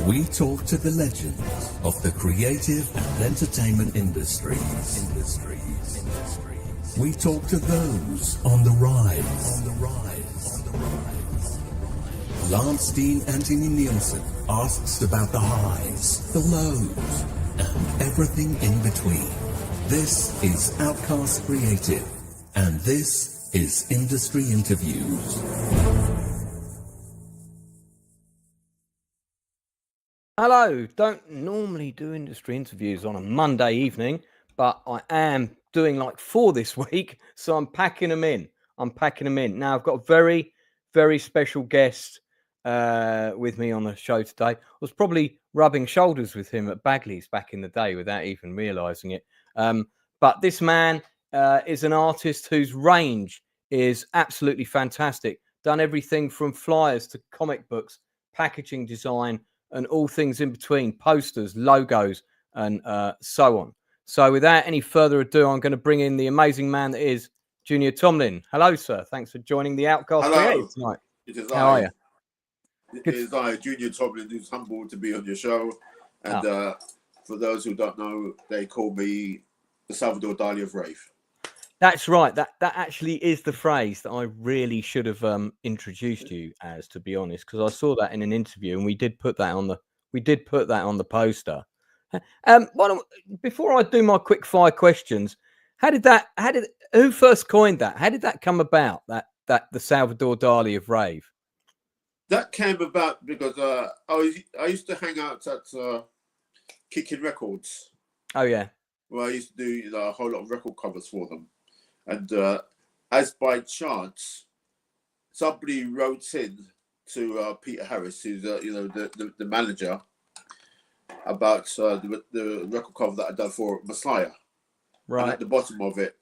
We talk to the legends of the creative and entertainment industries. We talk to those on the rise. Lance Steen Anthony Nielsen asks about the highs, the lows, and everything in between. This is Outcast Creative, and this is Industry Interviews. Hello, don't normally do industry interviews on a Monday evening, but I am doing like 4 this week, so I'm packing them in. Now, I've got a very, very special guest with me on the show today. I was probably rubbing shoulders with him at Bagley's back in the day without even realising it. But this man is an artist whose range is absolutely fantastic. Done everything from flyers to comic books, packaging design, and all things in between, posters, logos, and so on. So without any further ado, I'm going to bring in the amazing man that is Junior Tomlin. Hello, sir. Thanks for joining the Outcast Creative tonight. How are you? It is I, Junior Tomlin, who's humbled to be on your show. And for those who don't know, they call me the Salvador Dali of Rave. That's right. That actually is the phrase that I really should have introduced you as, to be honest, because I saw that in an interview, and we did put that on the poster. Before I do my quick fire questions, who first coined that? How did that come about? That the Salvador Dali of Rave? That came about because I used to hang out at Kicking Records. Oh yeah. Well, I used to do a whole lot of record covers for them. And as by chance, somebody wrote in to Peter Harris, who's the manager, about the record cover that I'd done for Messiah. Right. And at the bottom of it,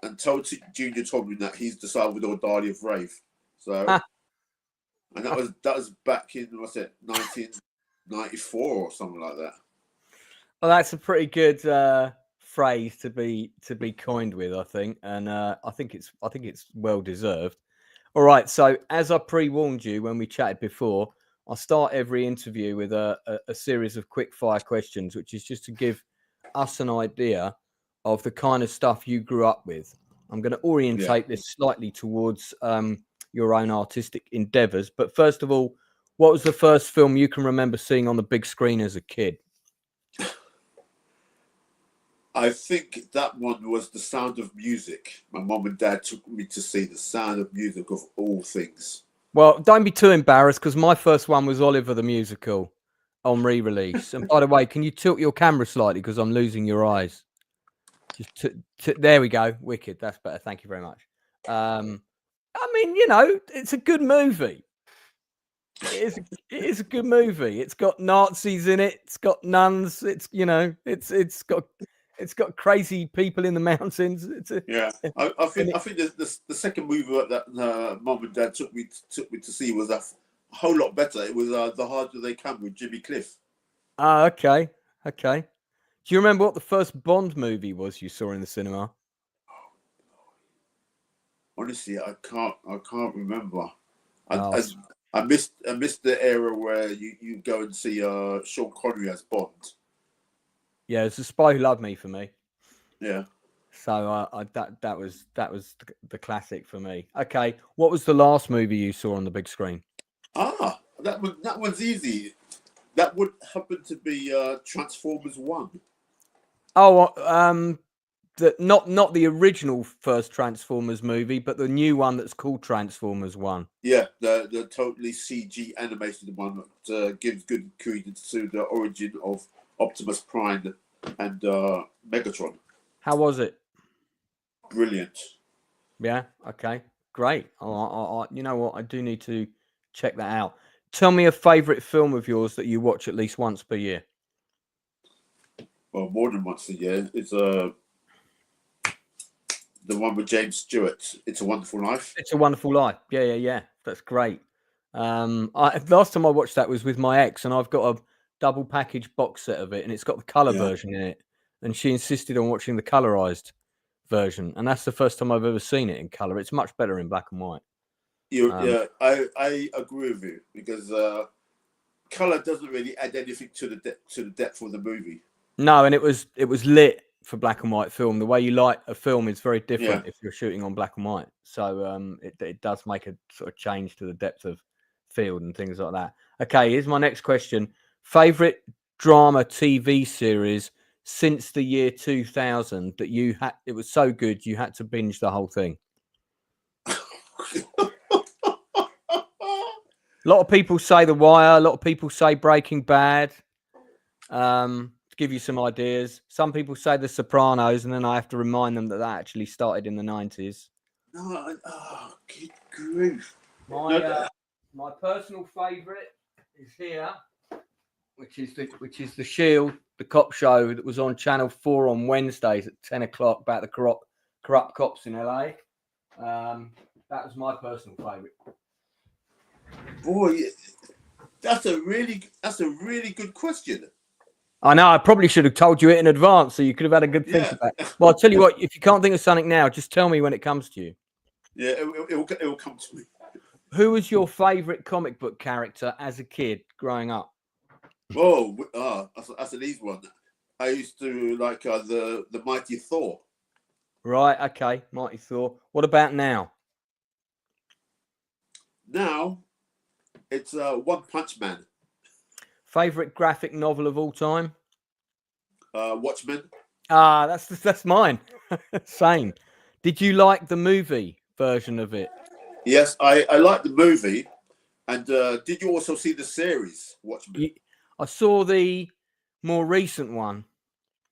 and told Junior Tomlin that he's the Salvador Dali of Rave. So, and that was back in 1994 or something like that. Well, that's a pretty good phrase to be coined with, I think, and I think it's well deserved. All right, so as I pre-warned you when we chatted before, I'll start every interview with a series of quick fire questions, which is just to give us an idea of the kind of stuff you grew up with. I'm going to orientate this slightly towards your own artistic endeavors, but first of all, what was the first film you can remember seeing on the big screen as a kid? I think that one was The Sound of Music. My mum and dad took me to see The Sound of Music, of all things. Well, don't be too embarrassed, because my first one was Oliver the Musical on re-release. And by the way, can you tilt your camera slightly, because I'm losing your eyes? Just there we go. Wicked. That's better. Thank you very much. I mean, it's a good movie. It is a good movie. It's got Nazis in it. It's got nuns. It's got crazy people in the mountains. I think the second movie that mum and dad took me to see was a whole lot better. It was The Harder They Come with Jimmy Cliff. Okay. Do you remember what the first Bond movie was you saw in the cinema? Honestly, I can't remember. I missed the era where you go and see Sean Connery as Bond. Yeah, it's The Spy Who Loved Me for me. Yeah. So that was the classic for me. Okay, what was the last movie you saw on the big screen? That one's easy. That would happen to be Transformers 1. Oh, not the original first Transformers movie, but the new one that's called Transformers 1. Yeah, the totally CG animated one that gives good credence to the origin of Optimus Prime and Megatron. How was it? Brilliant. Yeah. Okay. Great. You know what? I do need to check that out. Tell me a favourite film of yours that you watch at least once per year. Well, more than once a year. It's the one with James Stewart. It's a Wonderful Life. It's a Wonderful Life. Yeah. That's great. Last time I watched that was with my ex, and I've got a double package box set of it, and it's got the colour version in it, and she insisted on watching the colorized version, and that's the first time I've ever seen it in colour. It's much better in black and white. I agree with you, because color doesn't really add anything to the depth of the movie. No, and it was lit for black and white film. The way you light a film is very different Yeah. if you're shooting on black and white. So it does make a sort of change to the depth of field and things like that. Okay, here's my next question. Favorite drama TV series since the year 2000 that you had, it was so good you had to binge the whole thing? A lot of people say The Wire. A lot of people say Breaking Bad. To give you some ideas, some people say The Sopranos, and then I have to remind them that actually started in the 90s. No, good grief. My personal favourite is here, which is the Shield, the cop show that was on Channel 4 on Wednesdays at 10 o'clock about the corrupt cops in LA. That was my personal favourite. Boy, that's a really good question. I know. I probably should have told you it in advance, so you could have had a good think about it. Well, I'll tell you what. If you can't think of something now, just tell me when it comes to you. Yeah, it will come to me. Who was your favourite comic book character as a kid growing up? Oh, that's an easy one. I used to like the Mighty Thor. Right. Okay. Mighty Thor. What about now? Now, it's One Punch Man. Favorite graphic novel of all time? Watchmen. Ah, that's mine. Same. Did you like the movie version of it? Yes, I like the movie. And did you also see the series Watchmen? I saw the more recent one.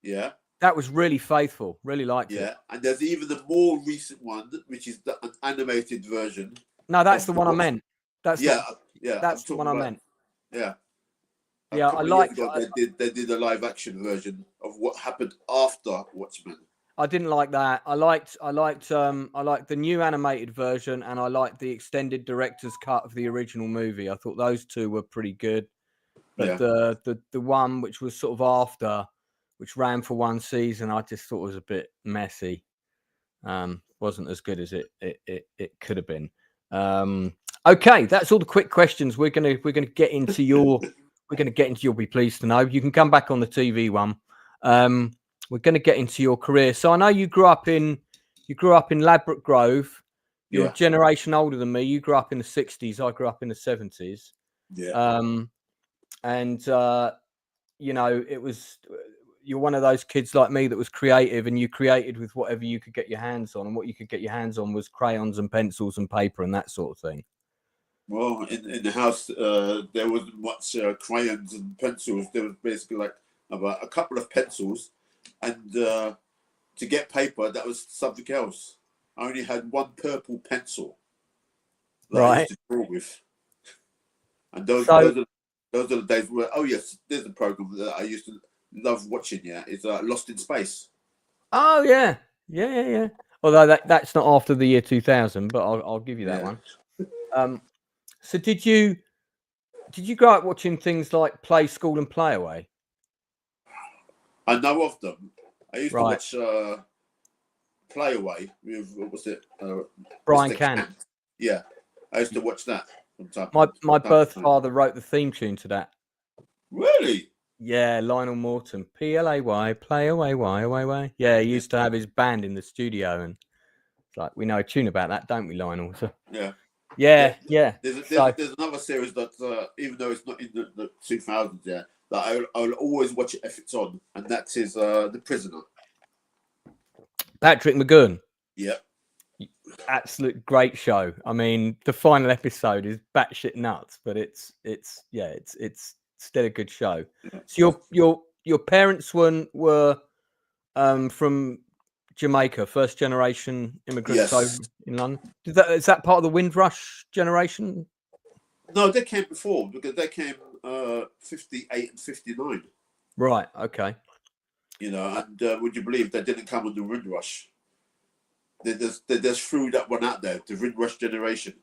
Yeah. That was really faithful. Really liked it. Yeah, and there's even the more recent one, which is an animated version. No, that's the one I meant. That's That's the one I meant. Yeah. Yeah, I liked. They did a live action version of what happened after Watchmen. I didn't like that. I liked the new animated version, and I liked the extended director's cut of the original movie. I thought those two were pretty good. But the one which was sort of after, which ran for one season, I just thought was a bit messy. Wasn't as good as it could have been. Okay, that's all the quick questions. We're gonna get into your You'll Be Pleased to Know. You can come back on the TV one. We're going to get into your career. So I know you grew up in Ladbroke Grove. You're a generation older than me. You grew up in the 60s. I grew up in the 70s. Yeah. You're one of those kids like me that was creative, and you created with whatever you could get your hands on. And what you could get your hands on was crayons and pencils and paper and that sort of thing. Well, in the house, there wasn't much crayons and pencils. There was basically like about a couple of pencils, and to get paper, that was something else. I only had one purple pencil that I used to draw with, and those are the days where there's a program that I used to love watching. Yeah, it's Lost in Space. Oh yeah. Although that's not after the year 2000, but I'll give you that one. So did you grow up watching things like Play School and Play Away? I know of them. I used to watch Play Away with what was it? Brian Cant. Yeah, I used to watch that. My birth father wrote the theme tune to that. Really? Yeah, Lionel Morton. PLAY, Play Away, Y. Yeah, he used to have his band in the studio, and it's like we know a tune about that, don't we, Lionel? So, yeah. There's another series that, even though it's not in the 2000s, that I'll always watch it if it's on, and that is The Prisoner. Patrick McGowan. Yeah. Absolute great show. I mean, the final episode is batshit nuts, but it's still a good show. So your parents were from Jamaica, first generation immigrants over in London. Is that part of the Windrush generation? No, they came before, because they came 58 and 59. Right. Okay. And would you believe they didn't come on the Windrush? They just threw that one out there, the Windrush generation.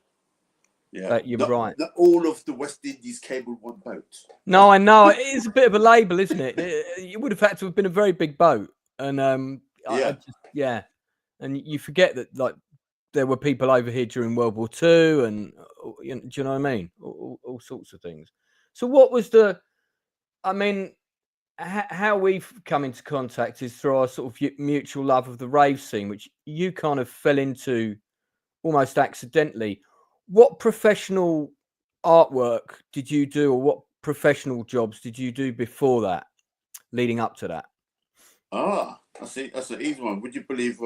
Yeah, you're right. Not all of the West Indies came on one boat. No, I know. It is a bit of a label, isn't it? It would have had to have been a very big boat, and and you forget that like there were people over here during World War II, and do you know what I mean? All sorts of things. So what was the? I mean, how we've come into contact is through our sort of mutual love of the rave scene, which you kind of fell into almost accidentally. What professional artwork did you do, or what professional jobs did you do before that, leading up to that? I see. That's an easy one. Would you believe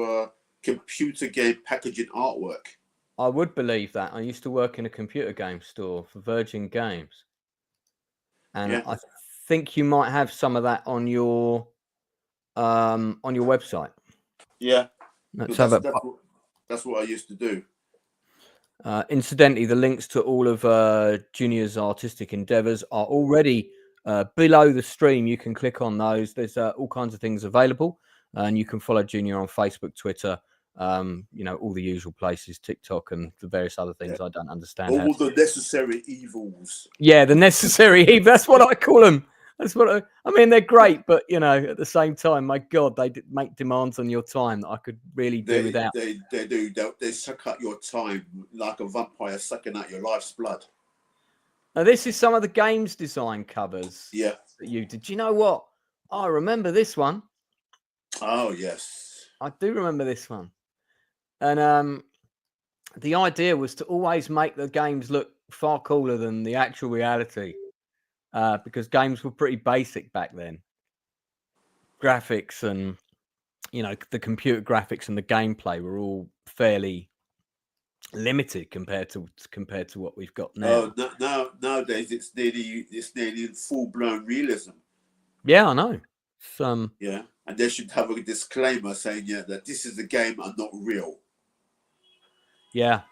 computer game packaging artwork? I would believe that. I used to work in a computer game store for Virgin Games, and Yeah. I think you might have some of that on your website. Yeah. Let's have it. That's what I used to do. Incidentally, the links to all of Junior's artistic endeavors are already below the stream. You can click on those. There's all kinds of things available, and you can follow Junior on Facebook, Twitter, all the usual places, TikTok, and the various other things I don't understand. All the necessary evils. Yeah, the necessary evil. That's what I call them. That's what I mean. They're great, but at the same time, my God, they make demands on your time that I could really do without. They do. They suck out your time like a vampire sucking out your life's blood. Now, this is some of the games design covers. Yeah. That you did. You know what? I remember this one. Oh yes, I do remember this one. And the idea was to always make the games look far cooler than the actual reality. Because games were pretty basic back then. Graphics and, the computer graphics and the gameplay were all fairly limited compared to what we've got now. Oh, nowadays it's nearly full blown realism. Yeah, I know. Yeah, and they should have a disclaimer saying that this is a game and not real. Yeah,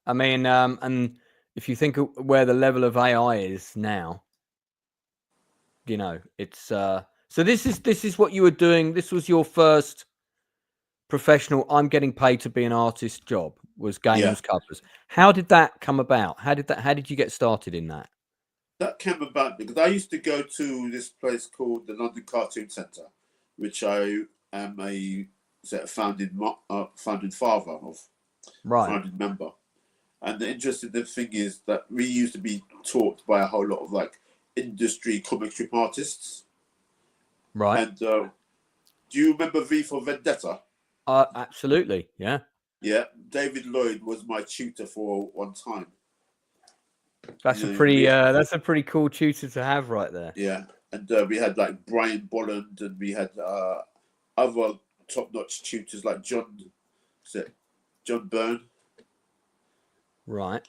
I mean, and if you think of where the level of AI is now, it's so this is what you were doing. This was your first professional I'm getting paid to be an artist job, was games covers. How did that come about? How did you get started in that? That came about because I used to go to this place called the London Cartoon Centre, which I am a founding father of, founding member. And the interesting thing is that we used to be taught by a whole lot of industry comic strip artists. Right. And do you remember V for Vendetta? Absolutely. Yeah. Yeah. David Lloyd was my tutor for one time. That's a pretty cool tutor to have right there. Yeah. And we had Brian Bolland, and we had other top-notch tutors like John Byrne. Right.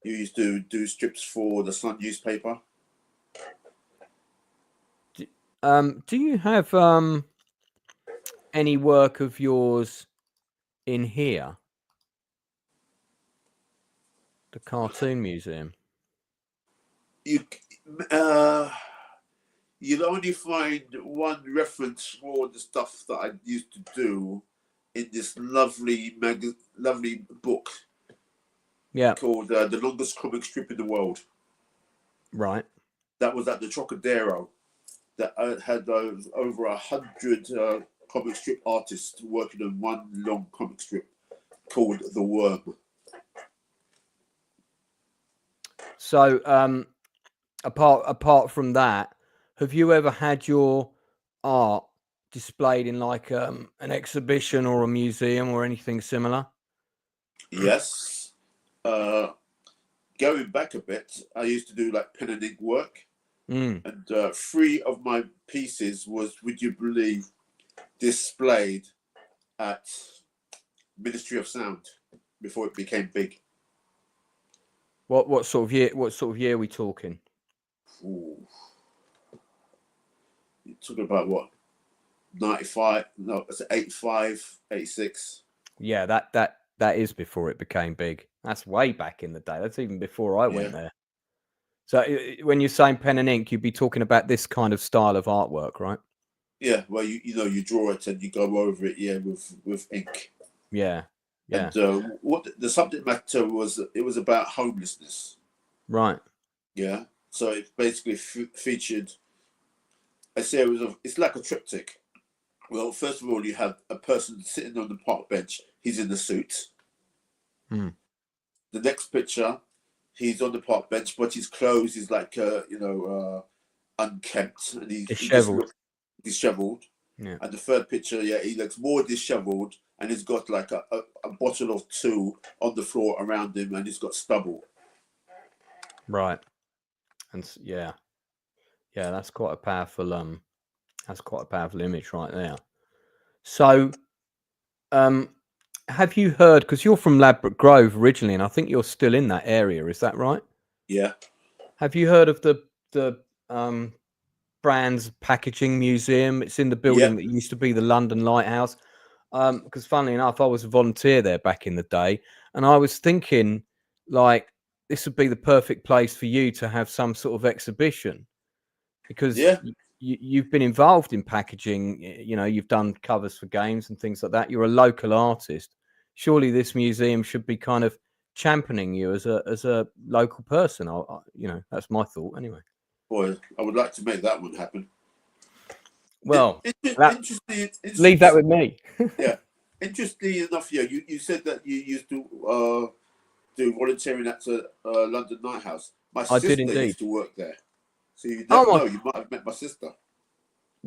You used to do strips for the Sun newspaper. Do you have any work of yours in here? The Cartoon Museum. You'll only find one reference for the stuff that I used to do in this lovely book. Yeah. Called The Longest Comic Strip in the World. Right. That was at the Trocadero. That had over 100 comic strip artists working on one long comic strip called The Worm. So, apart from that, have you ever had your art displayed in an exhibition or a museum or anything similar? Yes. Going back a bit, I used to do pen and ink work. And 3 of my pieces was, would you believe, displayed at Ministry of Sound before it became big. What sort of year? What sort of year are we talking? Ooh. You're talking about what? 95? No, it's 85, 86. Yeah, that is before it became big. That's way back in the day. That's even before I went there. So when you're saying pen and ink, you'd be talking about this kind of style of artwork, right? Yeah, well, you draw it and you go over it, with ink. Yeah. And what the subject matter was, it was about homelessness. Right. Yeah. So it basically featured. It's like a triptych. Well, first of all, you have a person sitting on the park bench. He's in the suit. Hmm. The next picture he's on the park bench, but his clothes is like unkempt, and he just looks disheveled. Yeah. And the third picture, he looks more disheveled, and he's got like a bottle of 2 on the floor around him, and he's got stubble. Right. And that's quite a powerful image right there. So have you heard, because you're from Ladbroke Grove originally, and I think you're still in that area, is that right? Yeah. Have you heard of the Brands Packaging Museum? It's in the building that used to be the London Lighthouse. Because funnily enough, I was a volunteer there back in the day, and I was thinking, like, this would be the perfect place for you to have some sort of exhibition, because you've been involved in packaging. You know, you've done covers for games and things like that. You're a local artist. Surely this museum should be kind of championing you as a local person. That's my thought anyway. Boy, I would like to make that one happen. Well, interesting. Leave that with me. Yeah. Interestingly enough, you said that you used to do volunteering at the London Lighthouse. My sister used to work there. So you never know, you might have met my sister.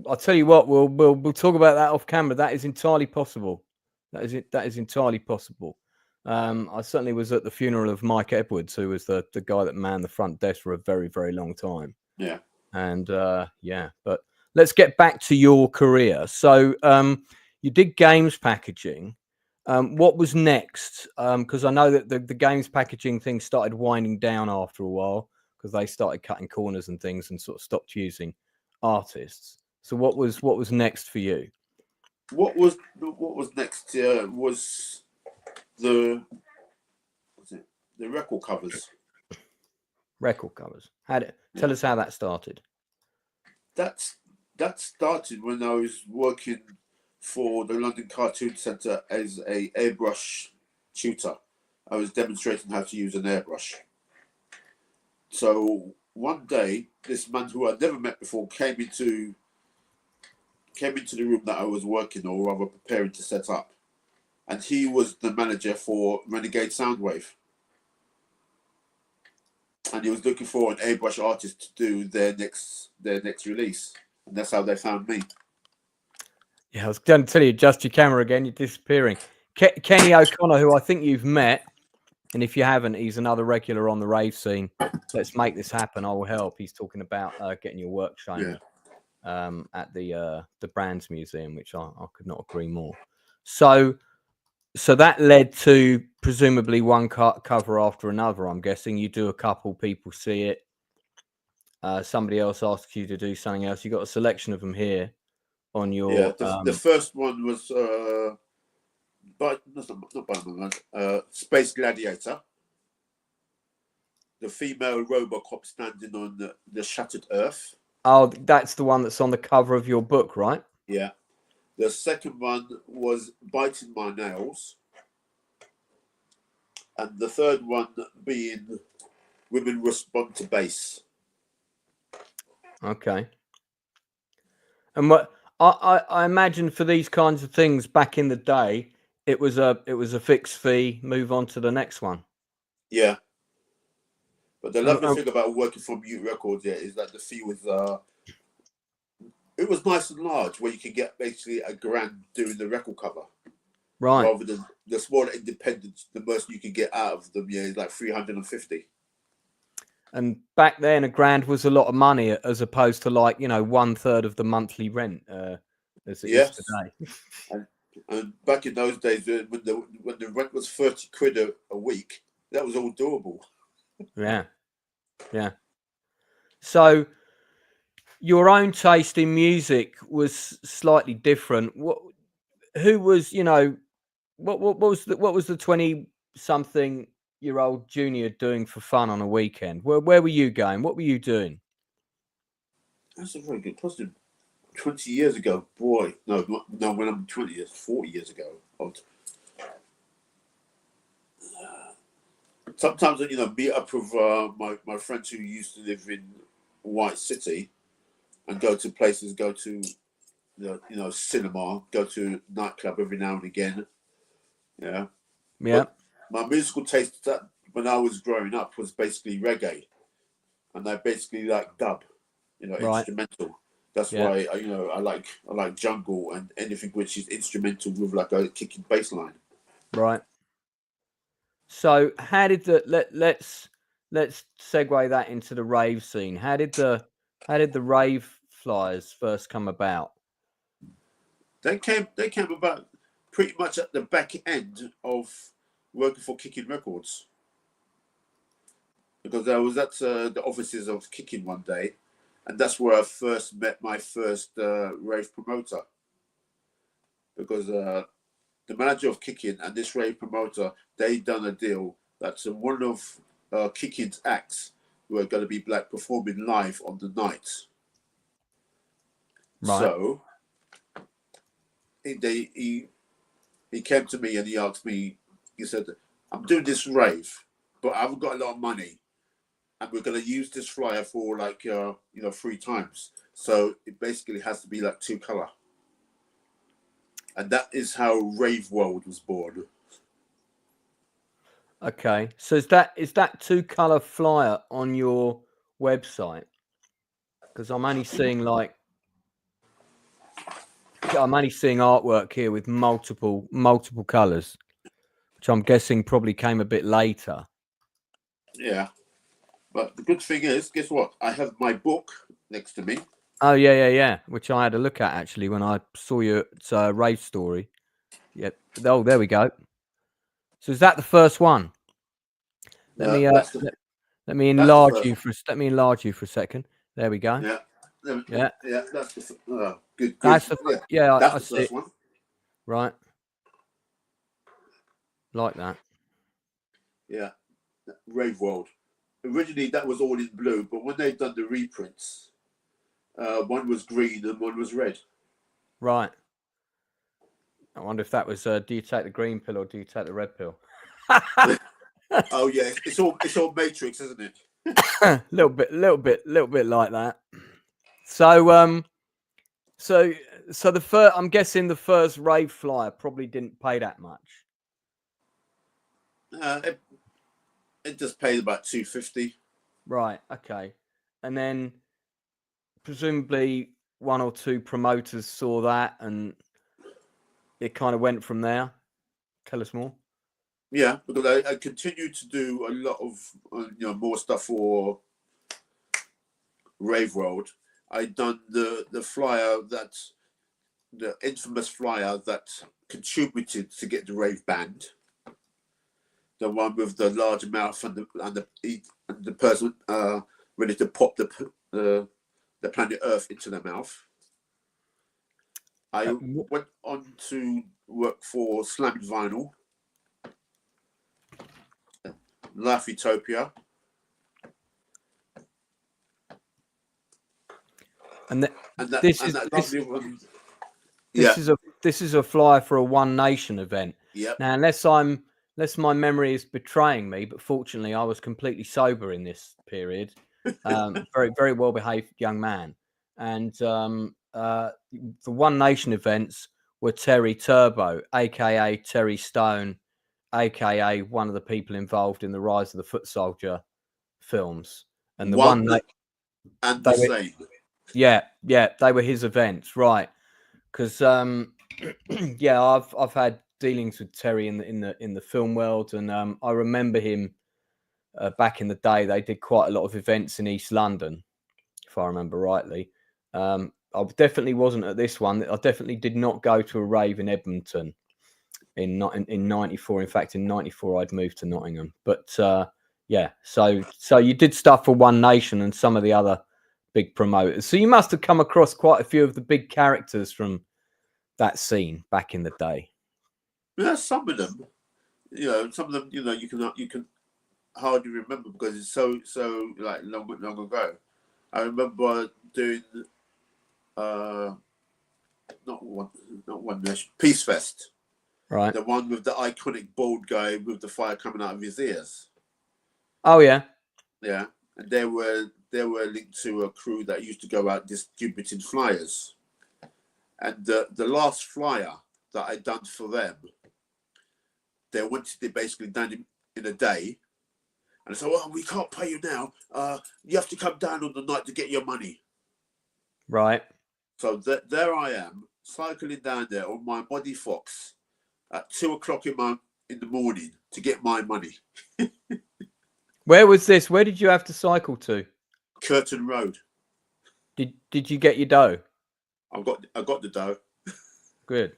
I'll tell you what, we'll talk about that off camera. That is entirely possible. That is entirely possible. I certainly was at the funeral of Mike Edwards, who was the guy that manned the front desk for a very, very long time. Yeah. And but let's get back to your career. So you did games packaging. What was next? Because I know that the games packaging thing started winding down after a while, because they started cutting corners and things and sort of stopped using artists. So what was next for you? What was next was the record covers. Record covers. Tell us how that started. That started when I was working for the London Cartoon Centre as a airbrush tutor. I was demonstrating how to use an airbrush. So one day, this man who I'd never met before came into the room that I was working, or rather preparing to set up, and he was the manager for Renegade Soundwave, and he was looking for an airbrush artist to do their next release, and that's how they found me. Yeah, I was going to tell you, adjust your camera again. You're disappearing. Kenny O'Connor, who I think you've met, and if you haven't, he's another regular on the rave scene. Let's make this happen. I will help. He's talking about getting your work shown at the Brands Museum, which I could not agree more. So that led to presumably one cover after another. I'm guessing you do a couple, people see it. Somebody else asks you to do something else. You got a selection of them here on your. The first one was Space Gladiator. The female Robocop standing on the shattered Earth. Oh, that's the one that's on the cover of your book, right? Yeah. The second one was Biting My Nails. And the third one being Women Respond to Bass. Okay. And what I imagine for these kinds of things back in the day, it was a fixed fee, move on to the next one. Yeah. But the lovely thing about working for Mute Records is that the fee was it was nice and large, where you could get basically $1,000 doing the record cover. Right. Rather than the smaller independents, the most you could get out of them is like 350. And back then, $1,000 was a lot of money, as opposed to 1/3 of the monthly rent as it is today. And back in those days, when the rent was 30 quid a week, that was all doable. Yeah. So your own taste in music was slightly different. Who was, what was the 20-something-year-old junior doing for fun on a weekend? Where were you going? What were you doing? That's a very good question. 20 years ago, boy. No, when I'm 20 years, 40 years ago. Sometimes, meet up with my friends who used to live in White City and go to places, go to, cinema, go to nightclub every now and again. Yeah. Yeah. But my musical taste when I was growing up was basically reggae, and I basically like dub, Right. instrumental. That's Yeah. why I like jungle and anything which is instrumental with like a kicking bass line. Right. So how did let's segue that into the rave scene. How did the rave flyers first come about? They came about pretty much at the back end of working for Kicking Records, because I was at the offices of Kicking one day, and that's where I first met my first rave promoter, because the manager of Kicking and this rave promoter, they done a deal that one of Kicking's acts were going to be like performing live on the night. Right. So he came to me and he asked me, he said, I'm doing this rave, but I haven't got a lot of money, and we're going to use this flyer for like 3 times, so it basically has to be like 2 color. And that is how Rave World was born. Okay, so is that 2 color flyer on your website? Because I'm only seeing artwork here with multiple colors, which I'm guessing probably came a bit later. Yeah, but the good thing is, guess what? I have my book next to me. Oh yeah, which I had a look at actually when I saw your rave story. Yep. Oh, there we go. So is that the first one? Let me enlarge you for a second. There we go. Yeah. That's the good. That's that's I the see first it. one. Right. Like that. Yeah, Rave World. Originally, that was all in blue, but when they've done the reprints, one was green and one was red. Right. I wonder if that was. Do you take the green pill or do you take the red pill? Oh yeah, it's all Matrix, isn't it? little bit like that. So the first, I'm guessing the first rave flyer probably didn't pay that much. It just paid about $250. Right. Okay. And then presumably 1 or 2 promoters saw that, and it kind of went from there. Tell us more. Yeah, because I continued to do a lot of more stuff for Rave World. I done the flyer the infamous flyer that contributed to get the rave banned. The one with the large mouth and the person ready to pop the planet Earth into their mouth. I went on to work for Slam Vinyl, Life Utopia, this is a flyer for a One Nation event. Yeah. Now, unless my memory is betraying me, but fortunately I was completely sober in this period. Very, very well behaved young man. And the One Nation events were Terry Turbo, aka Terry Stone, aka one of the people involved in the Rise of the Foot Soldier films. And the same. Yeah, they were his events, right? Because yeah, I've had dealings with Terry in the film world, and I remember him back in the day. They did quite a lot of events in East London, if I remember rightly. I definitely wasn't at this one. I definitely did not go to a rave in Edmonton in '94. In fact, in '94 I'd moved to Nottingham. But yeah, so you did stuff for One Nation and some of the other big promoters. So you must have come across quite a few of the big characters from that scene back in the day. Yeah, some of them, some of them, you can hardly remember because it's so like long ago. I remember doing not one nation, Peace Fest, right? The one with the iconic bald guy with the fire coming out of his ears. Oh yeah, yeah, and they were linked to a crew that used to go out distributing flyers. And the last flyer that I done for them, they wanted it basically done in a day, And I said, well, we can't pay you now. You have to come down on the night to get your money. Right. So there I am, cycling down there on my Muddy Fox at 2 o'clock in the morning to get my money. Where was this? Where did you have to cycle to? Curtin Road. Did you get your dough? I got the dough. Good.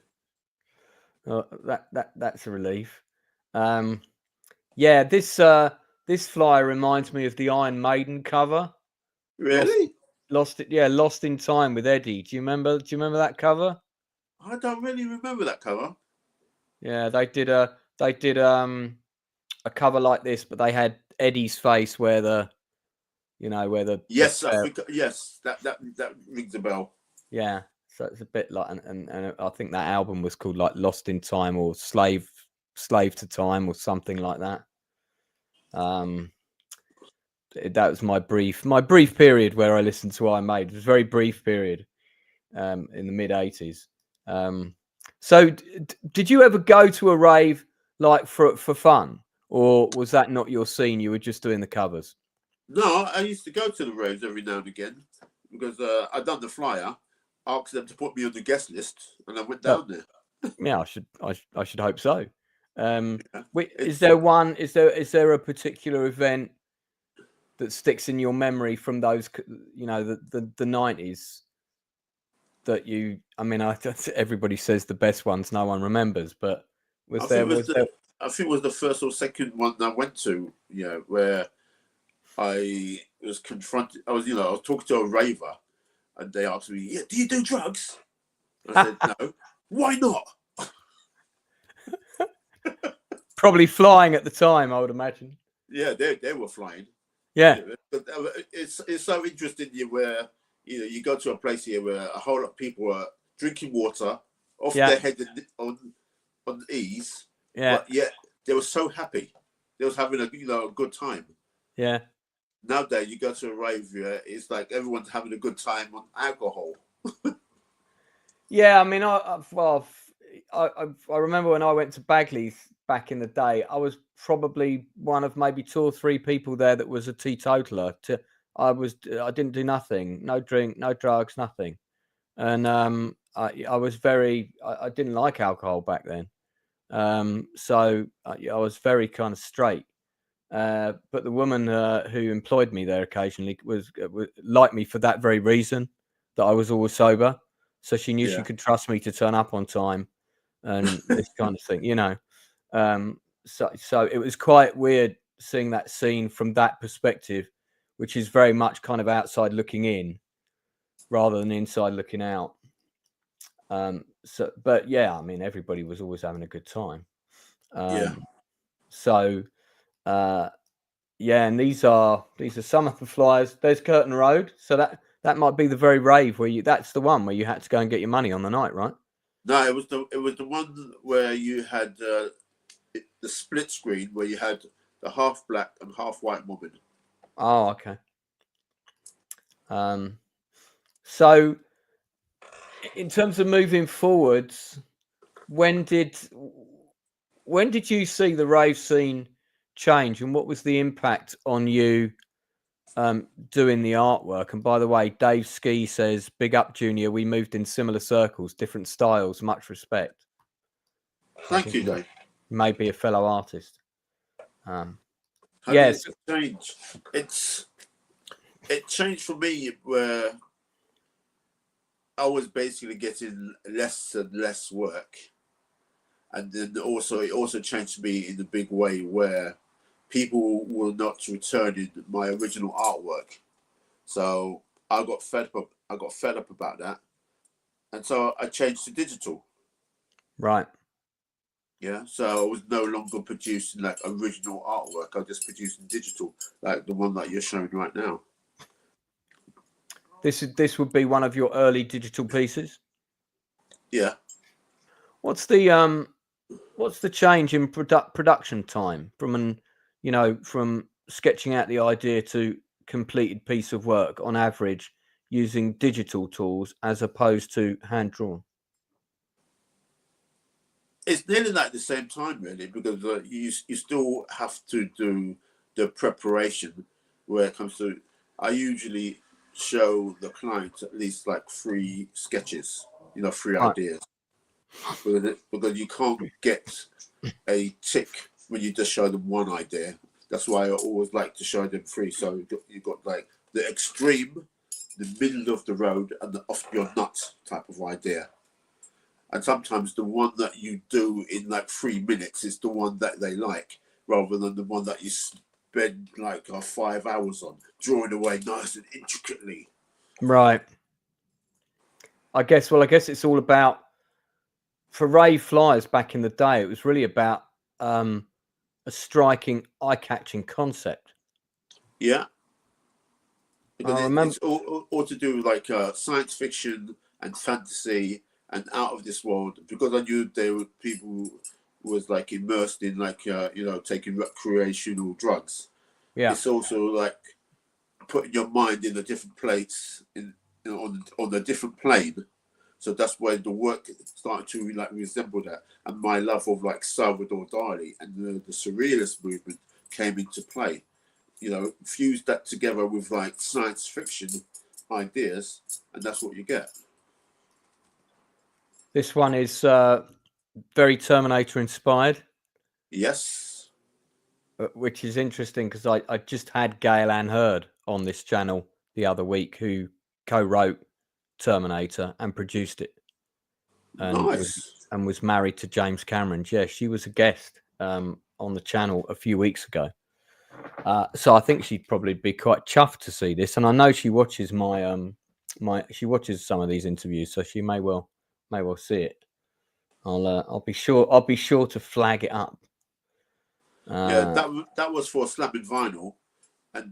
That's a relief. Yeah, this flyer reminds me of the Iron Maiden cover. Really? Lost in Time with Eddie. Do you remember that cover? I don't really remember that cover. Yeah, they did a cover like this, but they had Eddie's face where the yes, I think yes, that rings a bell. Yeah, so it's a bit like, and I think that album was called like Lost in Time or Slave to Time or something like that. That was my brief period where I listened to Iron Maiden. It was a very brief period in the mid '80s. So did you ever go to a rave like for fun, or was that not your scene? You were just doing the covers? No, I used to go to the raves every now and again because I'd done the flyer, asked them to put me on the guest list, and I went down there. Yeah, I should hope so. Is there a particular event that sticks in your memory from those, the 90s that you? I mean, everybody says the best ones no one remembers, but I think it was the first or second one I went to, where I was confronted. I was talking to a raver, and they asked me, "Yeah, do you do drugs?" I said, "No." Why not? Probably flying at the time, I would imagine. Yeah, they were flying. Yeah, but it's so interesting where you go to a place here where a whole lot of people are drinking water off their head on ease. Yeah, but yet they were so happy. They was having a good time. Yeah. Nowadays, you go to a rave, it's like everyone's having a good time on alcohol. Yeah, I mean, I remember when I went to Bagley's back in the day, I was probably one of maybe 2 or 3 people there that was a teetotaler. I didn't do nothing, no drink, no drugs, nothing, and I didn't like alcohol back then, so I was very kind of straight. But the woman who employed me there occasionally was like me for that very reason, that I was always sober. So she knew she could trust me to turn up on time and this kind of thing, So it was quite weird seeing that scene from that perspective, which is very much kind of outside looking in rather than inside looking out. But yeah, I mean, everybody was always having a good time. So, and these are some of the flyers. There's Curtin Road, so that might be the very rave where that's the one where you had to go and get your money on the night, right? No, it was the one where you had the split screen where you had the half black and half white woman. Oh, okay. So in terms of moving forwards, when did you see the rave scene change, and what was the impact on you doing the artwork? And by the way, Dave Ski says, "Big up, Junior. We moved in similar circles, different styles. Much respect." Thank you, Dave. Maybe a fellow artist. Yes, it changed for me where I was basically getting less and less work, and then it also changed for me in a big way where people were not returning my original artwork. So I got fed up about that, and so I changed to digital. Right. Yeah, so I was no longer producing like original artwork. I was just producing digital, like the one that you're showing right now. This would be one of your early digital pieces. Yeah. What's the change in production time from sketching out the idea to completed piece of work on average using digital tools as opposed to hand drawn? It's nearly like the same time, really, because you still have to do the preparation where it comes to, I usually show the client at least like 3 sketches, 3 ideas, because you can't get a tick when you just show them 1 idea. That's why I always like to show them 3. So you got like the extreme, the middle of the road, and the off your nut type of idea. And sometimes the one that you do in like 3 minutes is the one that they like, rather than the one that you spend like 5 hours on, drawing away nice and intricately. Right. I guess it's all about, for Rave flyers back in the day, it was really about a striking, eye-catching concept. Yeah. Because I remember it's all to do with like science fiction and fantasy and out of this world. Because I knew there were people who was like immersed in like taking recreational drugs. Yeah. It's also like putting your mind in a different place, on a different plane. So that's where the work started to like resemble that. And my love of like Salvador Dali and the surrealist movement came into play. Fuse that together with like science fiction ideas, and that's what you get. This one is very Terminator inspired. Yes. Which is interesting because I just had Gail Ann Hurd on this channel the other week, who co-wrote Terminator and produced it. And Nice. was married to James Cameron. Yeah, she was a guest on the channel a few weeks ago. So I think she'd probably be quite chuffed to see this, and I know she watches she watches some of these interviews, so she may well see it. I'll be sure to flag it up. Yeah, that was for Slamming Vinyl, and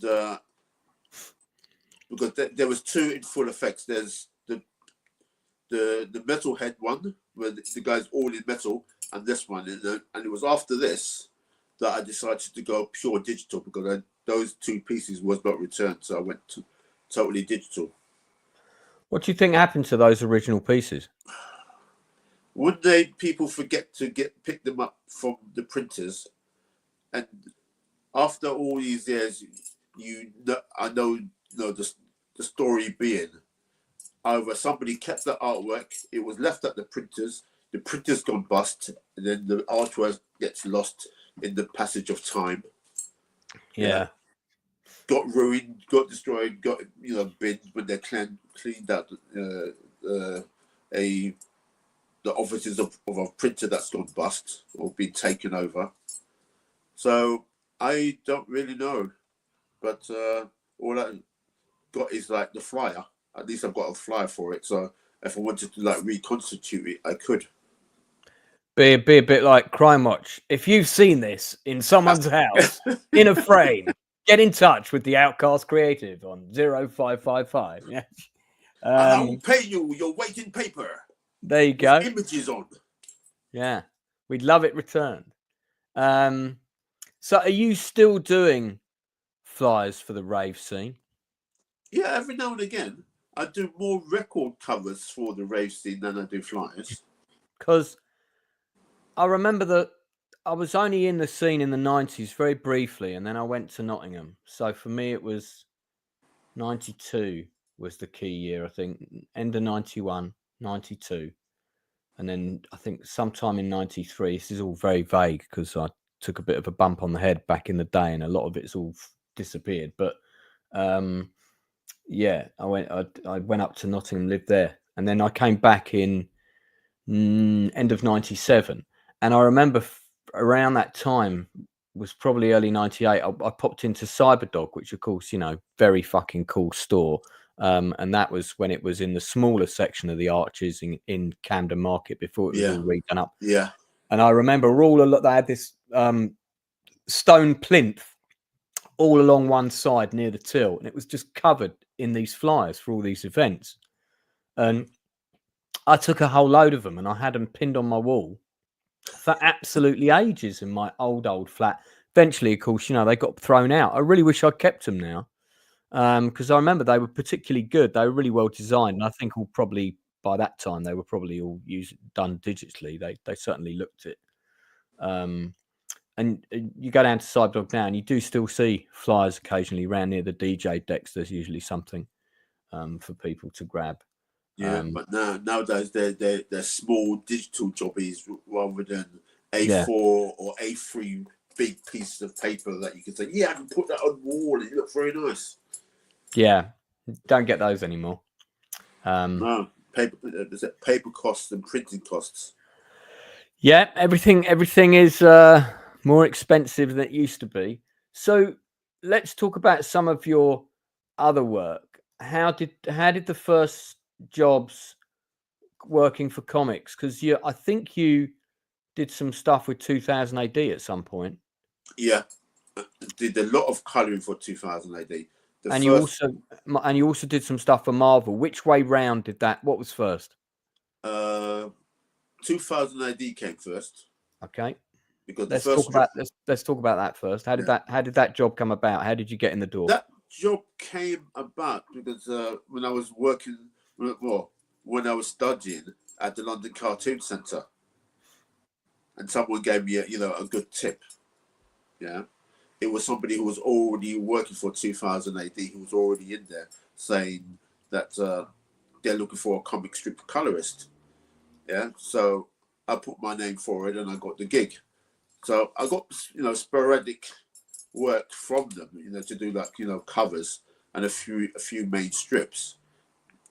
because there was 2 in full effects. There's the metalhead one where the guy's all in metal, and this one, and it was after this that I decided to go pure digital, because those 2 pieces was not returned, so I went to totally digital. What do you think happened to those original pieces? One day people forget to pick them up from the printers, and after all these years, I know the story being either somebody kept the artwork, it was left at the printers gone bust, and then the artwork gets lost in the passage of time. Yeah. Got ruined, got destroyed, got binned when they cleaned out the offices of a printer that's gone bust or been taken over. So I don't really know, but all I got is like the flyer. At least I've got a flyer for it. So if I wanted to like reconstitute it, I could. Be a bit like Crime Watch. If you've seen this in someone's house in a frame, get in touch with the Outcast Creative on 0555. Yeah. I will pay you your weight in paper. There you go. Images on. Yeah, we'd love it returned. So are you still doing flyers for the rave scene? Yeah, every now and again. I do more record covers for the rave scene than I do flyers. Because I remember that I was only in the scene in the 90s very briefly, and then I went to Nottingham. So for me, it was 92 was the key year, I think. End of 91, 92. And then I think sometime in 93, this is all very vague because I took a bit of a bump on the head back in the day and a lot of it's all disappeared. But yeah, I went up to Nottingham, lived there. And then I came back in end of 97. And I remember around that time was probably early 98. I popped into Cyberdog, which of course, very fucking cool store. And that was when it was in the smaller section of the Arches in Camden Market before it was all redone up. Yeah. And I remember they had this stone plinth all along one side near the till, and it was just covered in these flyers for all these events. And I took a whole load of them and I had them pinned on my wall for absolutely ages in my old flat. Eventually, of course, they got thrown out. I really wish I'd kept them now. Because I remember they were particularly good. They were really well designed. And I think by that time they were probably all done digitally. They certainly looked it. and you go down to Cyberdog now, and you do still see flyers occasionally around near the DJ decks. There's usually something for people to grab. Yeah, but nowadays they're small digital jobbies rather than A4 or A3 big pieces of paper that you can say, yeah, I can put that on the wall and it looks very nice. Yeah, don't get those anymore. No, paper costs and printing costs. Yeah, everything is more expensive than it used to be. So let's talk about some of your other work. How did the first jobs working for comics? Because I think you did some stuff with 2000 AD at some point. Yeah, did a lot of colouring for 2000 AD. You also did some stuff for Marvel. Which way round did that? What was first? 2000 AD came first. Okay. Because let's talk about that first. How did that job come about? How did you get in the door? That job came about because when I was working, when I was studying at the London Cartoon Centre, and someone gave me a good tip. Yeah, it was somebody who was already working for 2000 AD, who was already in there, saying that they're looking for a comic strip colorist. Yeah, so I put my name for it and I got the gig. So I got sporadic work from them, to do covers and a few main strips.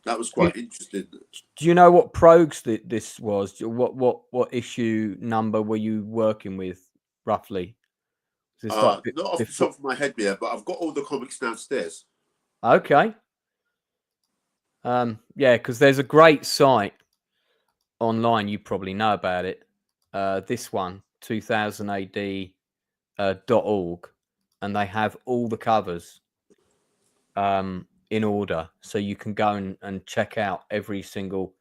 That was quite interesting. Do you know what Progues this was? What issue number were you working with roughly? Not off the top of my head there, but I've got all the comics downstairs. Okay. Yeah, because there's a great site online. You probably know about it. This one, 2000 AD.org, and they have all the covers in order, so you can go and check out every single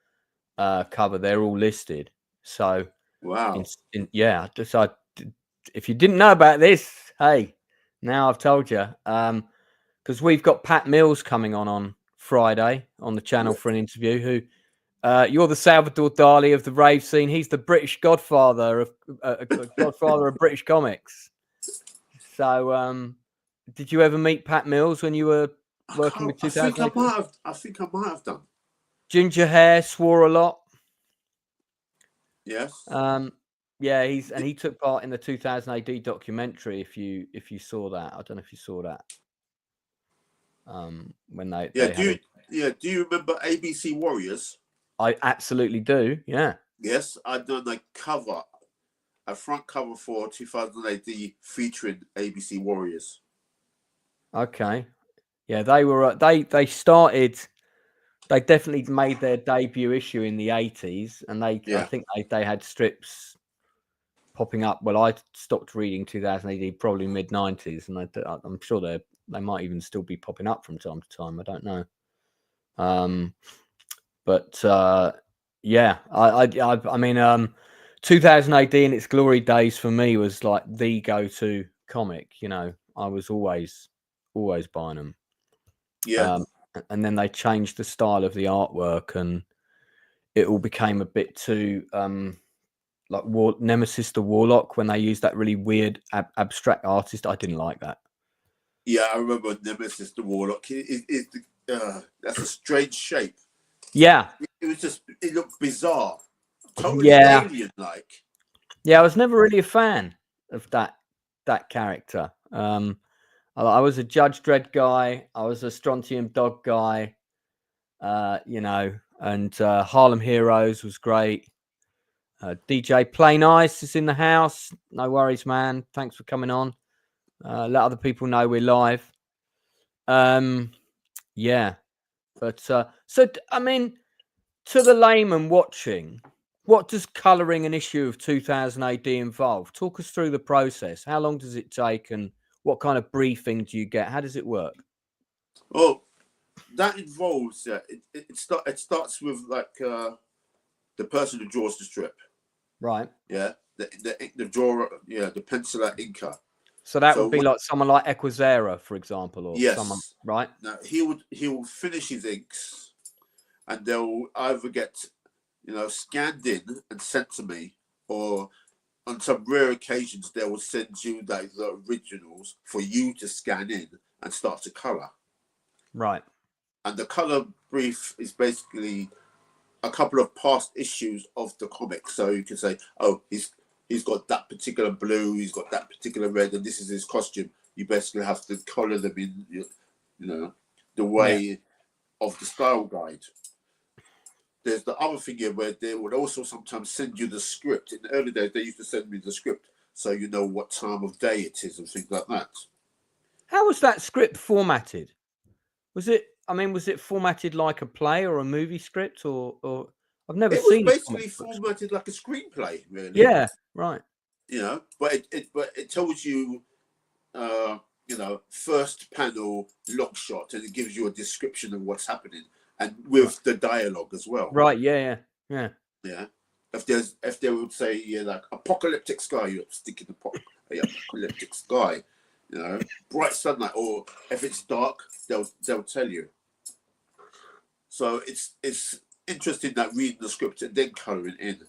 cover. They're all listed. So wow. If you didn't know about this, hey, now I've told you. Because we've got Pat Mills coming on Friday on the channel for an interview. Who you're the Salvador Dali of the rave scene. He's the British godfather of British comics. So, did you ever meet Pat Mills when you were working with 2000? I think I might have done. Ginger hair, swore a lot. Yes. Yeah, he took part in the 2000 AD documentary. If you saw that, I don't know if you saw that. When they do you remember ABC Warriors? I absolutely do. Yeah. Yes, I've done a front cover for 2000 AD featuring ABC Warriors. Okay. Yeah, they were. They started. They definitely made their debut issue in the 80s, and I think they had strips popping up. Well, I stopped reading 2000 AD probably mid 90s, and I'm sure they might even still be popping up from time to time. I don't know. Yeah, I mean, 2000 AD in its glory days for me was like the go-to comic. I was always buying them. Yeah. And then they changed the style of the artwork, and it all became a bit too like Nemesis the Warlock, when they used that really weird abstract artist. I didn't like that. Yeah, I remember Nemesis the Warlock. That's a strange shape. Yeah. It looked bizarre. Totally alien-like. Yeah, I was never really a fan of that character. I was a Judge Dredd guy. I was a Strontium Dog guy. And Harlem Heroes was great. DJ Play Nice is in the house. No worries, man. Thanks for coming on. Let other people know we're live. Yeah. But so, I mean, to the layman watching, what does colouring an issue of 2000 AD involve? Talk us through the process. How long does it take, and what kind of briefing do you get? How does it work? Well, that involves it starts with like the person who draws the strip, right? Yeah, the drawer, the penciler, inker. So that would be like someone like Equizera, for example, or someone, right? Now he will finish his inks, and they'll either get scanned in and sent to me, or on some rare occasions, they will send you the originals for you to scan in and start to color. Right. And the color brief is basically a couple of past issues of the comic. So you can say, oh, he's got that particular blue, he's got that particular red, and this is his costume. You basically have to color them in, you know, the way of the style guide. There's the other thing here where they would also sometimes send you the script. In the early days, they used to send me the script so you know what time of day it is and things like that. How was that script formatted? Was it formatted like a play or a movie script, or I've never seen it. Was basically formatted like a screenplay, really. Yeah, right. You know, but it tells you, you know, first panel lock shot, and it gives you a description of what's happening, and with the dialogue as well. Right. Yeah. If they would say, like apocalyptic sky, you're sticking the apocalyptic sky. You know, bright sunlight, or if it's dark, they'll tell you. So it's interesting that reading the script and then colouring in.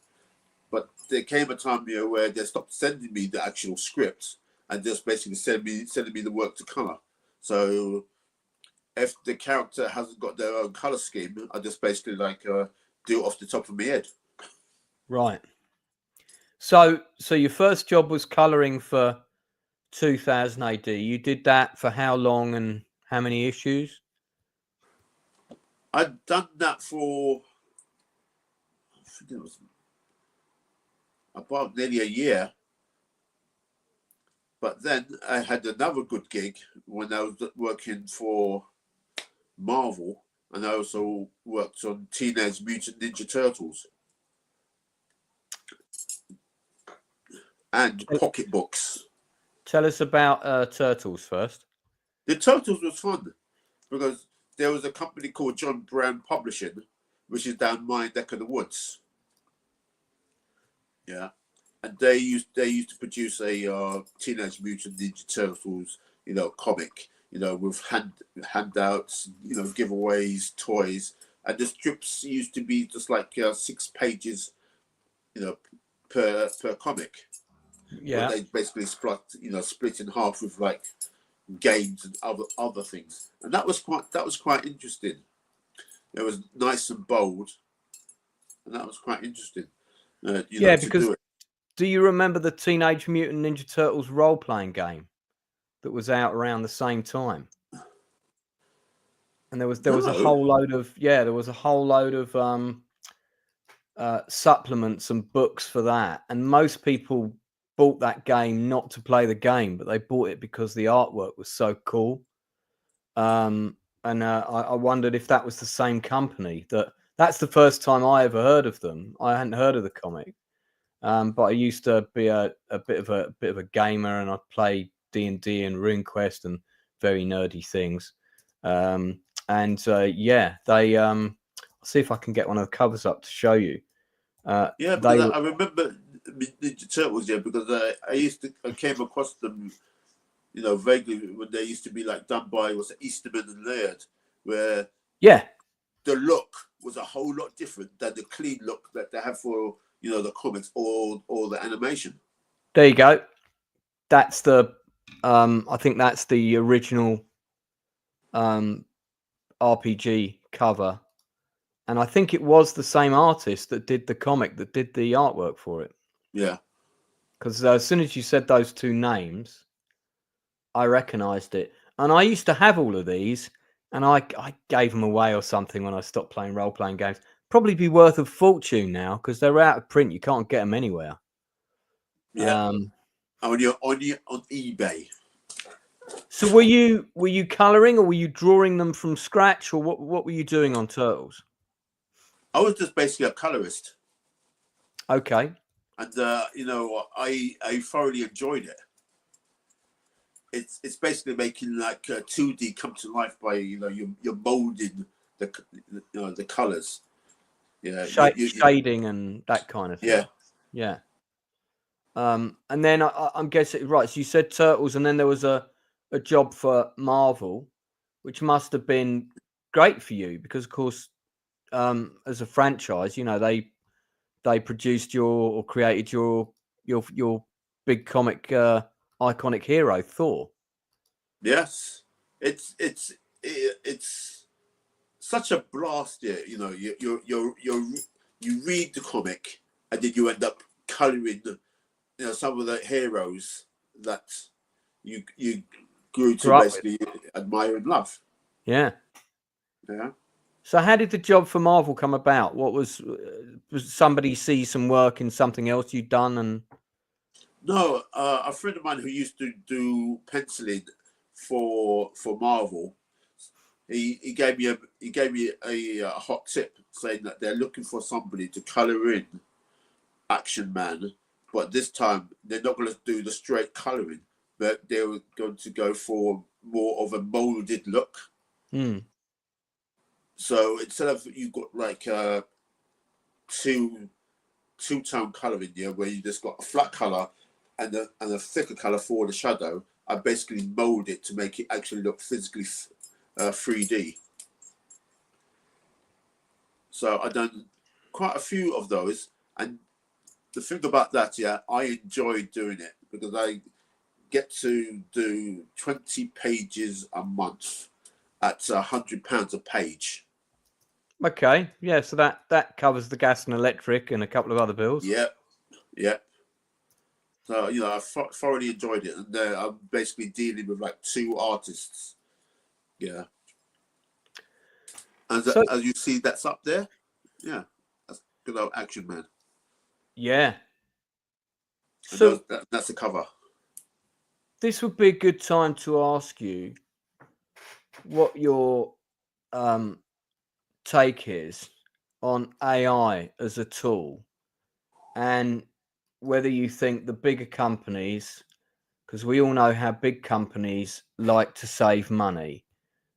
But there came a time here where they stopped sending me the actual script and just basically sending me the work to colour. So if the character hasn't got their own colour scheme, I just basically do it off the top of my head. Right. So your first job was colouring for 2000 AD. You did that for how long and how many issues? I'd done that for, I think it was about nearly a year. But then I had another good gig when I was working for Marvel, and I also worked on Teenage Mutant Ninja Turtles and pocketbooks. Tell us about Turtles first. The Turtles was fun because there was a company called John Brown Publishing, which is down my neck of the woods. Yeah, and they used to produce a Teenage Mutant Ninja Turtles, you know, comic, you know, with handouts, you know, giveaways, toys, and the strips used to be just like 6 pages, you know, per comic. Yeah, where they basically split in half with like games and other things, and that was quite interesting. It was nice and bold, and that was quite interesting. because do you remember the Teenage Mutant Ninja Turtles role-playing game that was out around the same time? And there was a whole load of supplements and books for that, and most people bought that game not to play the game, but they bought it because the artwork was so cool. And I wondered if that was the same company. That's the first time I ever heard of them. I hadn't heard of the comic, but I used to be a bit of a gamer, and I'd play D&D and RuneQuest and very nerdy things. They I'll see if I can get one of the covers up to show you. I remember Ninja Turtles, because I came across them, you know, vaguely when they used to be like done by Easterman and Laird, where the look was a whole lot different than the clean look that they have for, you know, the comics or the animation. There you go. That's the I think that's the original RPG cover. And I think it was the same artist that did the comic that did the artwork for it. Yeah. Because as soon as you said those two names, I recognized it. And I used to have all of these, and I gave them away or something when I stopped playing role-playing games. Probably be worth a fortune now because they're out of print. You can't get them anywhere. Yeah. On eBay. So were you coloring, or were you drawing them from scratch, or what were you doing on Turtles? I was just basically a colorist. Okay. And you know, I thoroughly enjoyed it. It's basically making like 2D come to life by, you know, you're molding the colors. Yeah. Shading and that kind of thing. Yeah. Yeah. And then I'm guessing, right, so you said Turtles, and then there was a job for Marvel, which must have been great for you because, of course, as a franchise, you know, they produced or created your your big comic iconic hero, Thor. Yes, it's such a blast. Yeah, you know, you read the comic and then you end up colouring, some of the heroes that you grew to basically admire and love. Yeah. Yeah. So how did the job for Marvel come about? What was somebody see some work in something else you'd done? And no, a friend of mine who used to do penciling for Marvel, he gave me a hot tip saying that they're looking for somebody to colour in Action Man, but this time they're not going to do the straight colouring, but they were going to go for more of a moulded look. So instead of you got like two-tone colouring here, where you just got a flat colour and a thicker colour for the shadow, I basically mould it to make it actually look physically 3D. So I've done quite a few of those, and the thing about that, I enjoy doing it because I get to do 20 pages a month at £100 a page. okay, yeah, so that covers the gas and electric and a couple of other bills. Yep. So I thoroughly enjoyed it, and I'm basically dealing with like 2 artists. Yeah. And So, as you see, that's up there. Yeah, that's good old Action Man. Yeah. And So that's the cover. This would be a good time to ask you what your take is on AI as a tool, and whether you think the bigger companies, because we all know how big companies like to save money.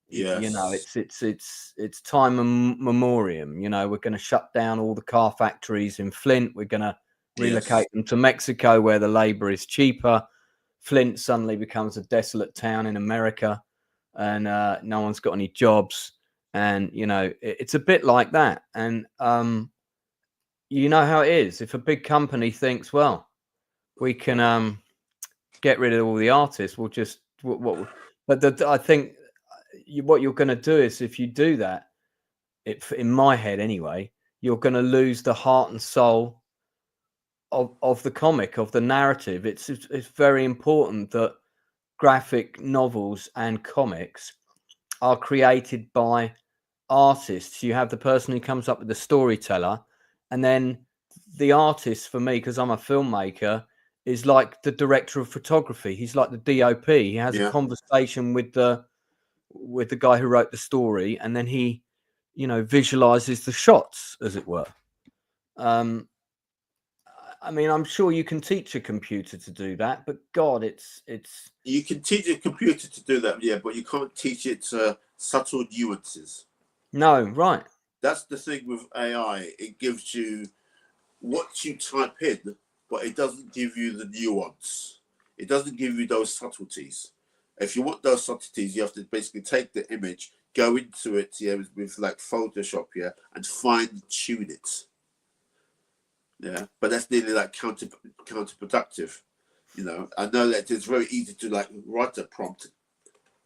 Yes. It's time memoriam. We're going to shut down all the car factories in Flint. We're going to relocate them to Mexico, where the labor is cheaper. Flint suddenly becomes a desolate town in America, and no one's got any jobs. And it's a bit like that. And you know how it is. If a big company thinks, well, we can get rid of all the artists, we'll just I think what you're going to do is, if you do that, in my head anyway, you're going to lose the heart and soul of the comic, of the narrative. It's very important that graphic novels and comics are created by artists. You have the person who comes up with the storyteller, and then the artist, for me, because I'm a filmmaker, is like the director of photography. He's like the DOP. He has a conversation with the guy who wrote the story, and then he visualizes the shots, as it were. I mean, I'm sure you can teach a computer to do that, but God, it's you can teach a computer to do that, but you can't teach it subtle nuances. No, right. That's the thing with AI. It gives you what you type in, but it doesn't give you the nuance. It doesn't give you those subtleties. If you want those subtleties, you have to basically take the image, go into it, with like Photoshop, and fine tune it. Yeah, but that's nearly like counterproductive. I know that it's very easy to like write a prompt,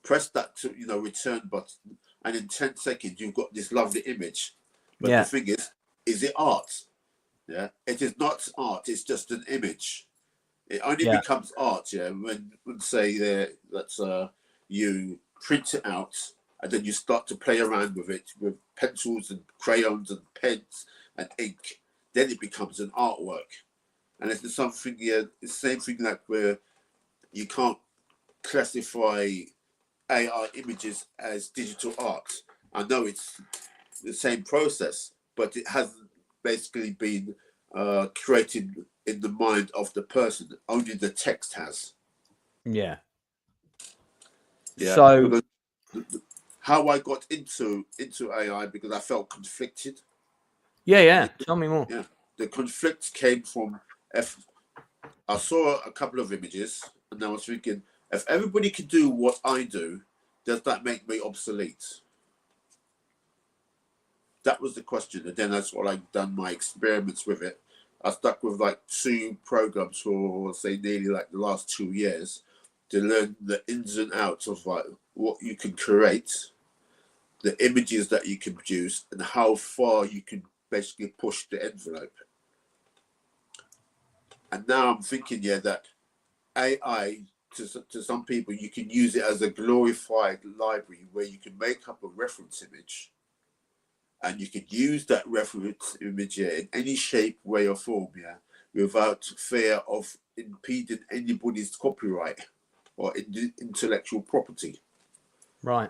press that to return button, and in 10 seconds you've got this lovely image. But the thing is it art? Yeah, it is not art. It's just an image. It only becomes art, when say that you print it out and then you start to play around with it with pencils and crayons and pens and ink. Then it becomes an artwork, and it's something. It's the same thing like where you can't classify AI images as digital art. I know it's the same process, but it hasn't basically been created in the mind of the person. Only the text has. Yeah. So how I got into AI, because I felt conflicted. Yeah. Tell me more. Yeah, the conflict came from I saw a couple of images, and I was thinking, if everybody can do what I do, does that make me obsolete? That was the question, and then that's what I've done my experiments with it, I stuck with like 2 programs for say nearly like the last 2 years to learn the ins and outs of like what you can create, the images that you can produce, and how far you can basically push the envelope. And now I'm thinking, that AI, to some people, you can use it as a glorified library where you can make up a reference image, and you can use that reference image in any shape, way, or form, without fear of impeding anybody's copyright or intellectual property. Right.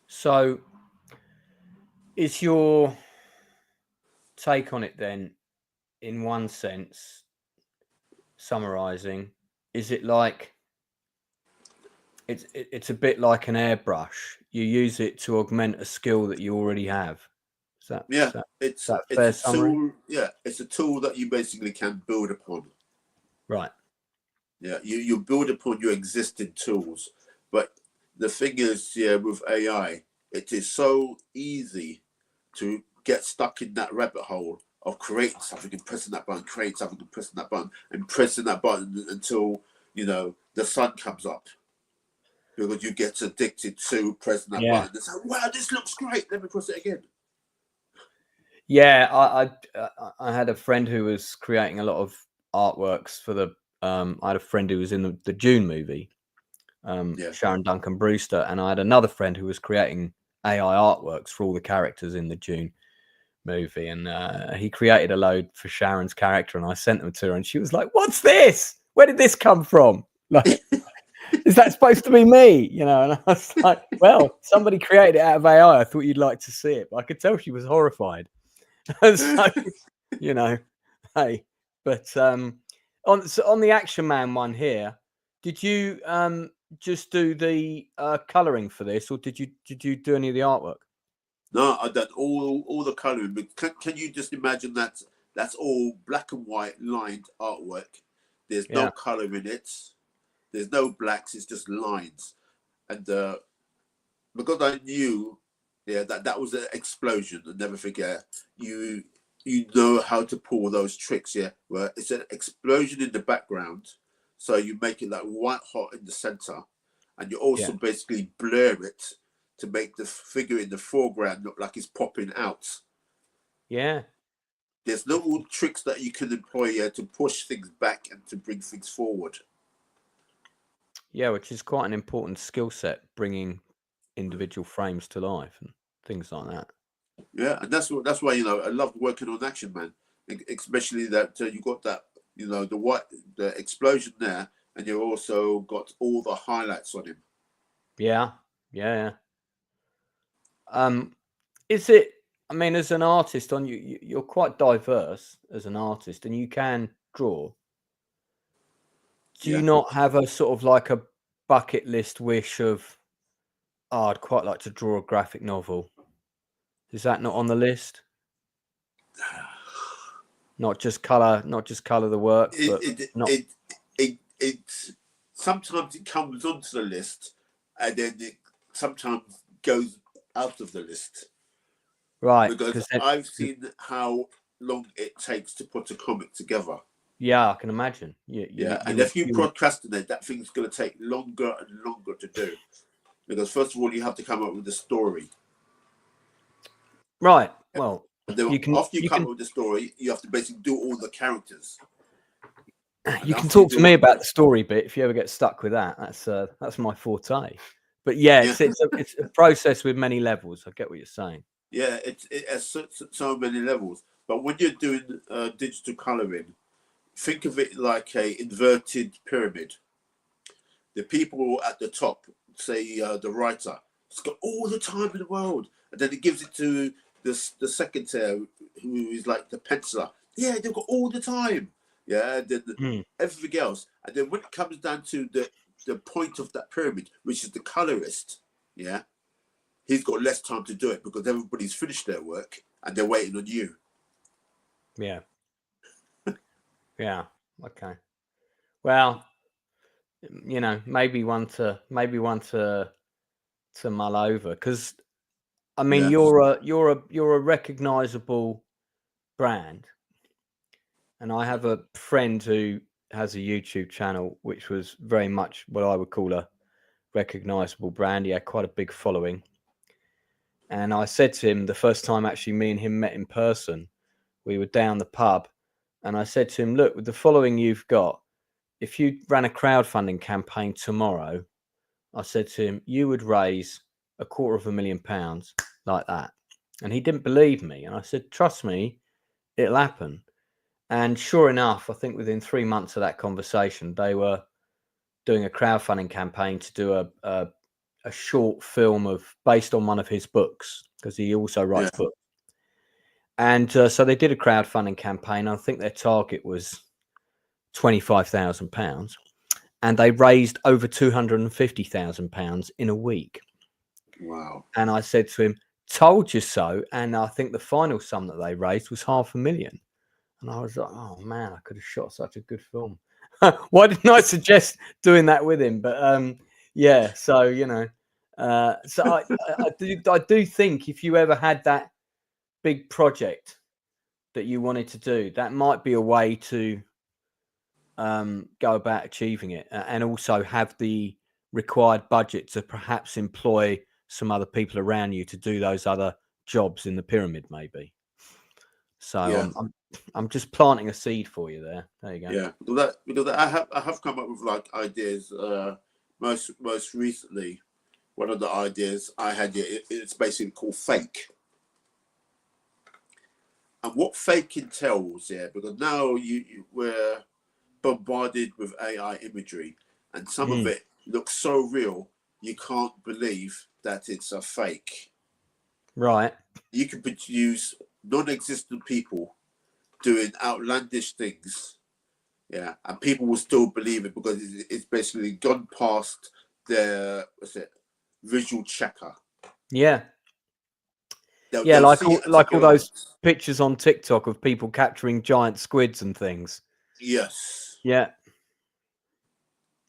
So, is your take on it then, in one sense, summarizing, is it like it's a bit like an airbrush? You use it to augment a skill that you already have. It's a fair summary? tool. Yeah, it's a tool that you basically can build upon. Right. Yeah, you build upon your existing tools, but the thing is, with AI, it is so easy to get stuck in that rabbit hole of creating something and pressing that button, creating something and pressing that button, and pressing that button until the sun comes up, because you get addicted to pressing that button. It's like, wow, this looks great. Let me press it again. Yeah, I had a friend who was creating a lot of artworks for the. I had a friend who was in the Dune movie, Sharon, Duncan, Brewster, and I had another friend who was creating AI artworks for all the characters in the Dune movie, and he created a load for Sharon's character, and I sent them to her, and she was like, "What's this? Where did this come from? Like, is that supposed to be me?" And I was like, "Well, somebody created it out of AI. I thought you'd like to see it," but I could tell she was horrified. So, hey, but on the Action Man one here, did you just do the coloring for this, or did you do any of the artwork? No, I done all the coloring. But can you just imagine that that's all black and white lined artwork? There's no color in it. There's no blacks. It's just lines. And because I knew, that was an explosion. I'll never forget. You know how to pull those tricks, where it's an explosion in the background, so you make it like white hot in the center, and you also basically blur it to make the figure in the foreground look like it's popping out. Yeah. There's little tricks that you can employ to push things back and to bring things forward. Yeah, which is quite an important skill set, bringing individual frames to life and things like that. Yeah, and that's why I love working on Action Man, especially that you got that the explosion there, and you also got all the highlights on him. Yeah. Is it? I mean, as an artist, you're quite diverse as an artist, and you can draw. Do you not have a sort of like a bucket list wish of, I'd quite like to draw a graphic novel? Is that not on the list? Not just color the work, but it sometimes it comes onto the list, and then it sometimes goes out of the list. Right, because I've seen how long it takes to put a comic together. Yeah, I can imagine. And if you procrastinate, that thing's going to take longer and longer to do, because first of all, you have to come up with the story. Right. Well, after you come up with the story, you have to basically do all the characters. You can talk to me about the story bit if you ever get stuck with that. That's my forte. But it's a process with many levels. I get what you're saying. Yeah, it has so many levels. But when you're doing digital coloring, think of it like a inverted pyramid. The people at the top, say the writer, it's got all the time in the world, and then it gives it to the second tier, who is like the penciler. Yeah, they've got all the time. Yeah, then everything else, and then when it comes down to the point of that pyramid, which is the colorist, he's got less time to do it because everybody's finished their work and they're waiting on you. Yeah. Yeah. Okay. Well, maybe one to mull over, because I mean, Yeah. you're a recognizable brand, and I have a friend who has a YouTube channel which was very much what I would call a recognizable brand. He had quite a big following, and I said to him the first time actually me and him met in person, we were down the pub, and I said to him, look, with the following you've got, if you ran a crowdfunding campaign tomorrow, I said to him, you would raise £250,000 like that. And he didn't believe me. And I said, trust me, it'll happen. And sure enough, I think within 3 months of that conversation, they were doing a crowdfunding campaign to do a short film based on one of his books, because he also writes books. And so they did a crowdfunding campaign. I think their target was £25,000, and they raised over £250,000 in a week. Wow. And I said to him, told you so. And I think the final sum that they raised was £500,000. And I was like, oh man, I could have shot such a good film. Why didn't I suggest doing that with him? But yeah, so you know, so I do think if you ever had that big project that you wanted to do, that might be a way to go about achieving it, and also have the required budget to perhaps employ some other people around you to do those other jobs in the pyramid, maybe. So Yeah. I'm just planting a seed for you there. There you go. Yeah, because I have come up with like ideas. Most recently, one of the ideas I had here, it's basically called fake. And what fake entails, because now we're bombarded with AI imagery, and some of it looks so real you can't believe that it's a fake. Right. You can produce non-existent people doing outlandish things, and people will still believe it because it's basically gone past their visual checker. Yeah. They'll like all those pictures on TikTok of people capturing giant squids and things. Yes. Yeah.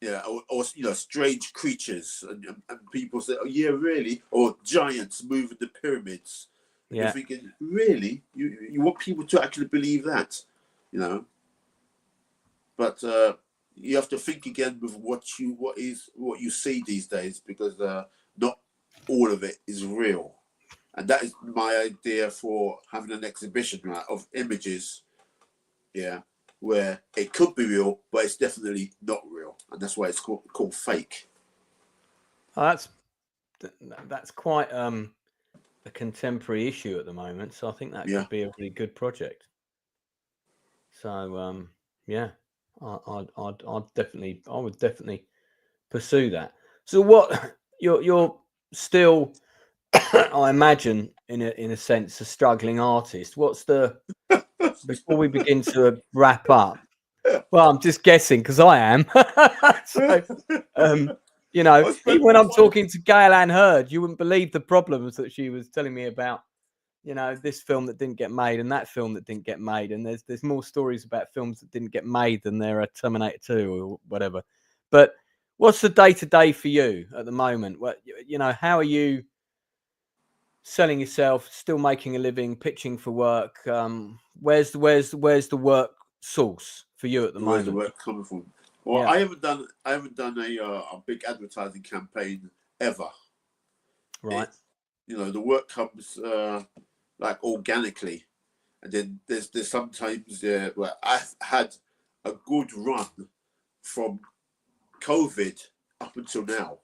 Yeah, or strange creatures, and people say, "Oh yeah, really?" Or giants moving the pyramids. And you're thinking, really? You want people to actually believe that, But you have to think again with what you see these days, because not all of it is real, and that is my idea for having an exhibition, right, of images, where it could be real, but it's definitely not real, and that's why it's called fake. Oh, that's quite a contemporary issue at the moment, so I think that could be a really good project. So I would definitely pursue that. So what you're still, I imagine, in a sense, a struggling artist. What's before we begin to wrap up? Well, I'm just guessing because I am. So, even when I'm talking to Gail Ann Hurd, you wouldn't believe the problems that she was telling me about. This film that didn't get made and that film that didn't get made, and there's more stories about films that didn't get made than there are Terminator 2 or whatever. But what's the day-to-day for you at the moment? How are you selling yourself, still making a living, pitching for work? Where's the work source for you at the moment? Where's the work coming from? Well, I haven't done a big advertising campaign ever. Right. The work comes like organically, and then there's sometimes where I've had a good run from COVID up until now.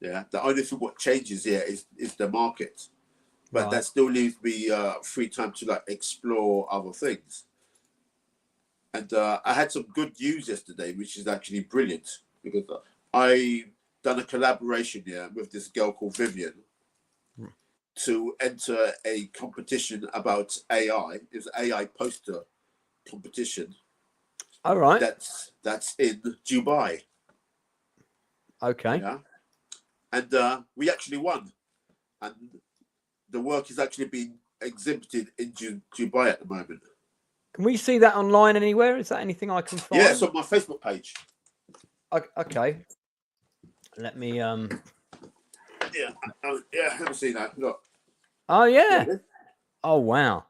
The only thing what changes here is the market, but that still leaves me free time to like explore other things. And I had some good news yesterday, which is actually brilliant, because I done a collaboration with this girl called Vivian to enter a competition about AI. It was an AI poster competition. All right. That's in Dubai. Okay. Yeah. And we actually won. And the work is actually being exhibited in Dubai at the moment. Can we see that online anywhere? Is that anything I can find? Yeah, it's on my Facebook page. Okay. Let me Yeah, I haven't seen that. Look. Oh yeah. Yeah. Oh wow,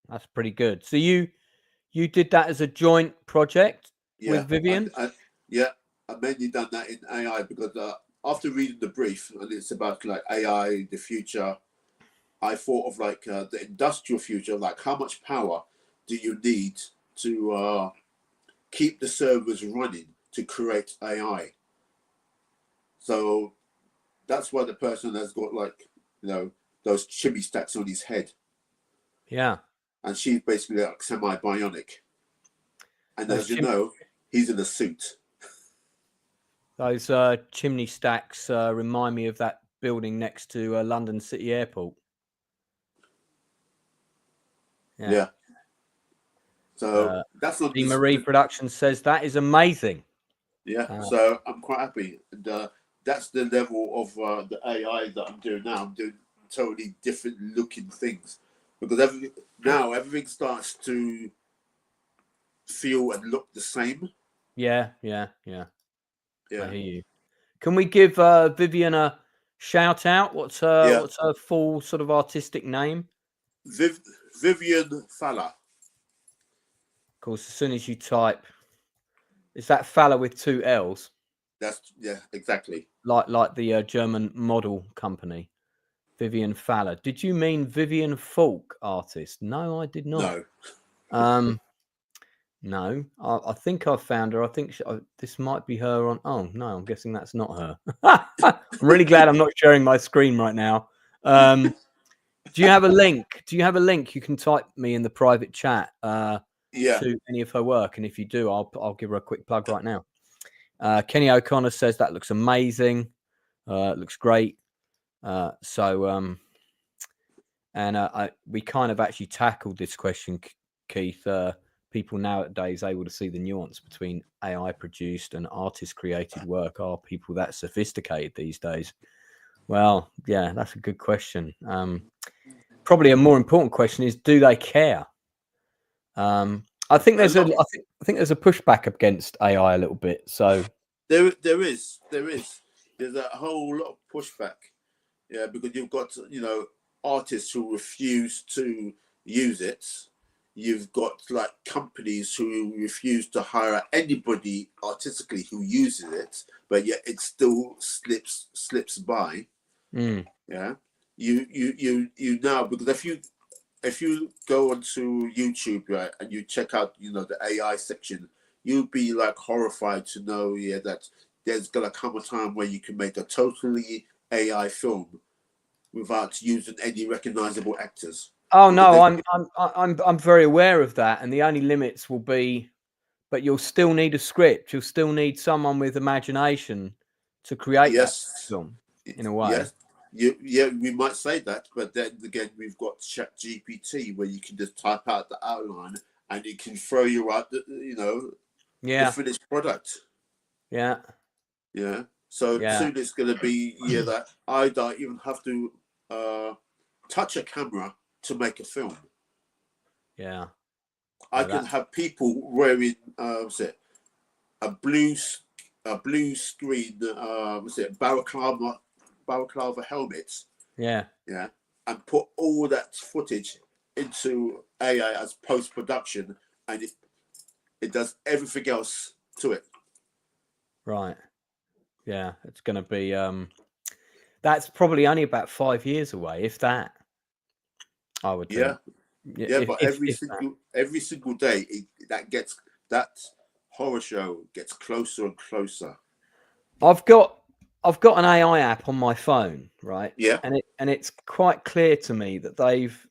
that's pretty good. So you did that as a joint project with Vivian? I mainly done that in AI because after reading the brief, and it's about like AI, the future, I thought of like the industrial future, like how much power do you need to keep the servers running to create AI? So that's why the person has got like, those chimney stacks on his head. Yeah. And she's basically like semi-bionic. And Those as you know, he's in a suit. Those chimney stacks remind me of that building next to London City Airport. Yeah. So that's not the Marie Production says that is amazing. Yeah. So I'm quite happy. And that's the level of the AI that I'm doing now. I'm doing totally different looking things because everything starts to feel and look the same. Yeah. I hear you. Can we give Vivian a shout out? What's her full sort of artistic name? Vivian Falla. Of course, as soon as you type, is that Falla with 2 L's? Exactly. Like the German model company, Vivian Falla. Did you mean Vivian Falk, artist? No, I did not. No. No, I think I found her. I think this might be her on. Oh no, I'm guessing that's not her. I'm really glad I'm not sharing my screen right now. Do you have a link? Do you have a link you can type me in the private chat to any of her work? And if you do, I'll give her a quick plug right now. Kenny O'Connor says that looks amazing. It looks great. We kind of actually tackled this question, Keith. People nowadays able to see the nuance between AI produced and artist created work. Are people that sophisticated these days? Well, yeah, that's a good question. Probably a more important question is, do they care? I think there's I think there's a pushback against AI a little bit. So there is there's a whole lot of pushback. Yeah, because you've got artists who refuse to use it. You've got like companies who refuse to hire anybody artistically who uses it, but yet it still slips by. Yeah, you now, because if you go onto YouTube, right, and you check out the AI section, you'd be like horrified to know that there's gonna come a time where you can make a totally AI film without using any recognizable actors. Oh no, I'm very aware of that, and the only limits will be, but you'll still need a script. You'll still need someone with imagination to create that film in a way. Yes, we might say that, but then again, we've got ChatGPT where you can just type out the outline and it can throw you out the finished product. Yeah. So soon it's going to be that I don't even have to touch a camera to make a film. Yeah. I can have people wearing a blue screen balaclava helmets. Yeah. And put all that footage into AI as post-production, and it does everything else to it. Right. Yeah, it's going to be that's probably only about 5 years away, if that. I would think. But every single day that horror show gets closer and closer. I've got an AI app on my phone, right? Yeah. And it's quite clear to me that they've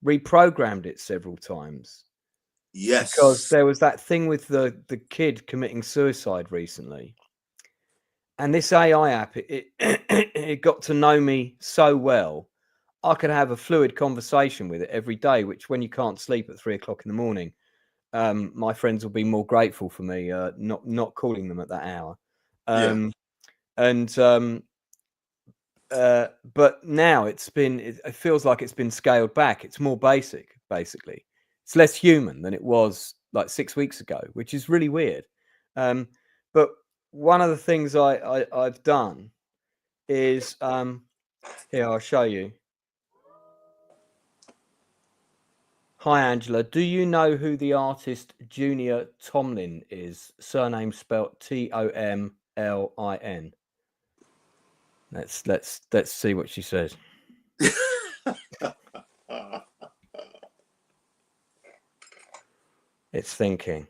reprogrammed it several times. Yes. Because there was that thing with the kid committing suicide recently. And this AI app, it got to know me so well. I could have a fluid conversation with it every day, which when you can't sleep at 3 o'clock in the morning, my friends will be more grateful for me not calling them at that hour. But now it feels like it's been scaled back. It's more basic, basically. It's less human than it was like 6 weeks ago, which is really weird. But one of the things I've done is Here, I'll show you. Hi, Angela. Do you know who the artist Junior Tomlin is? Surname spelt Tomlin. Let's see what she says. It's thinking.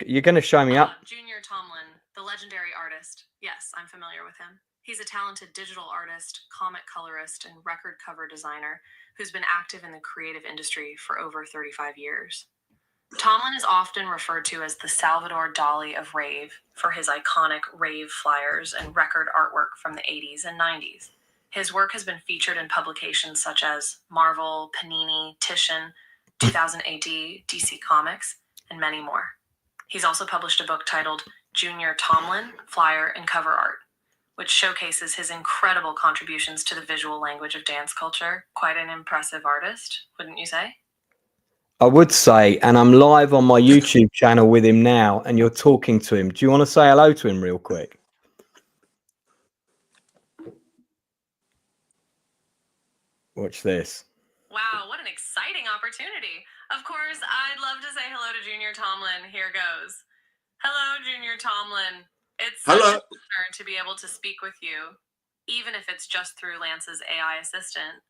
You're going to show me up. Junior Tomlin, the legendary artist. Yes, I'm familiar with him. He's a talented digital artist, comic colorist, and record cover designer who's been active in the creative industry for over 35 years. Tomlin is often referred to as the Salvador Dali of rave for his iconic rave flyers and record artwork from the 80s and 90s. His work has been featured in publications such as Marvel, Panini, Titian, 2000 AD, DC Comics, and many more. He's also published a book titled Junior Tomlin, Flyer and Cover Art, which showcases his incredible contributions to the visual language of dance culture. Quite an impressive artist, wouldn't you say? I would say, and I'm live on my YouTube channel with him now, and you're talking to him. Do you want to say hello to him real quick? Watch this. Wow, what an exciting opportunity. Of course, I'd love to say hello to Junior Tomlin. Here goes. Hello, Junior Tomlin. It's such an honor to be able to speak with you, even if it's just through Lance's AI assistant.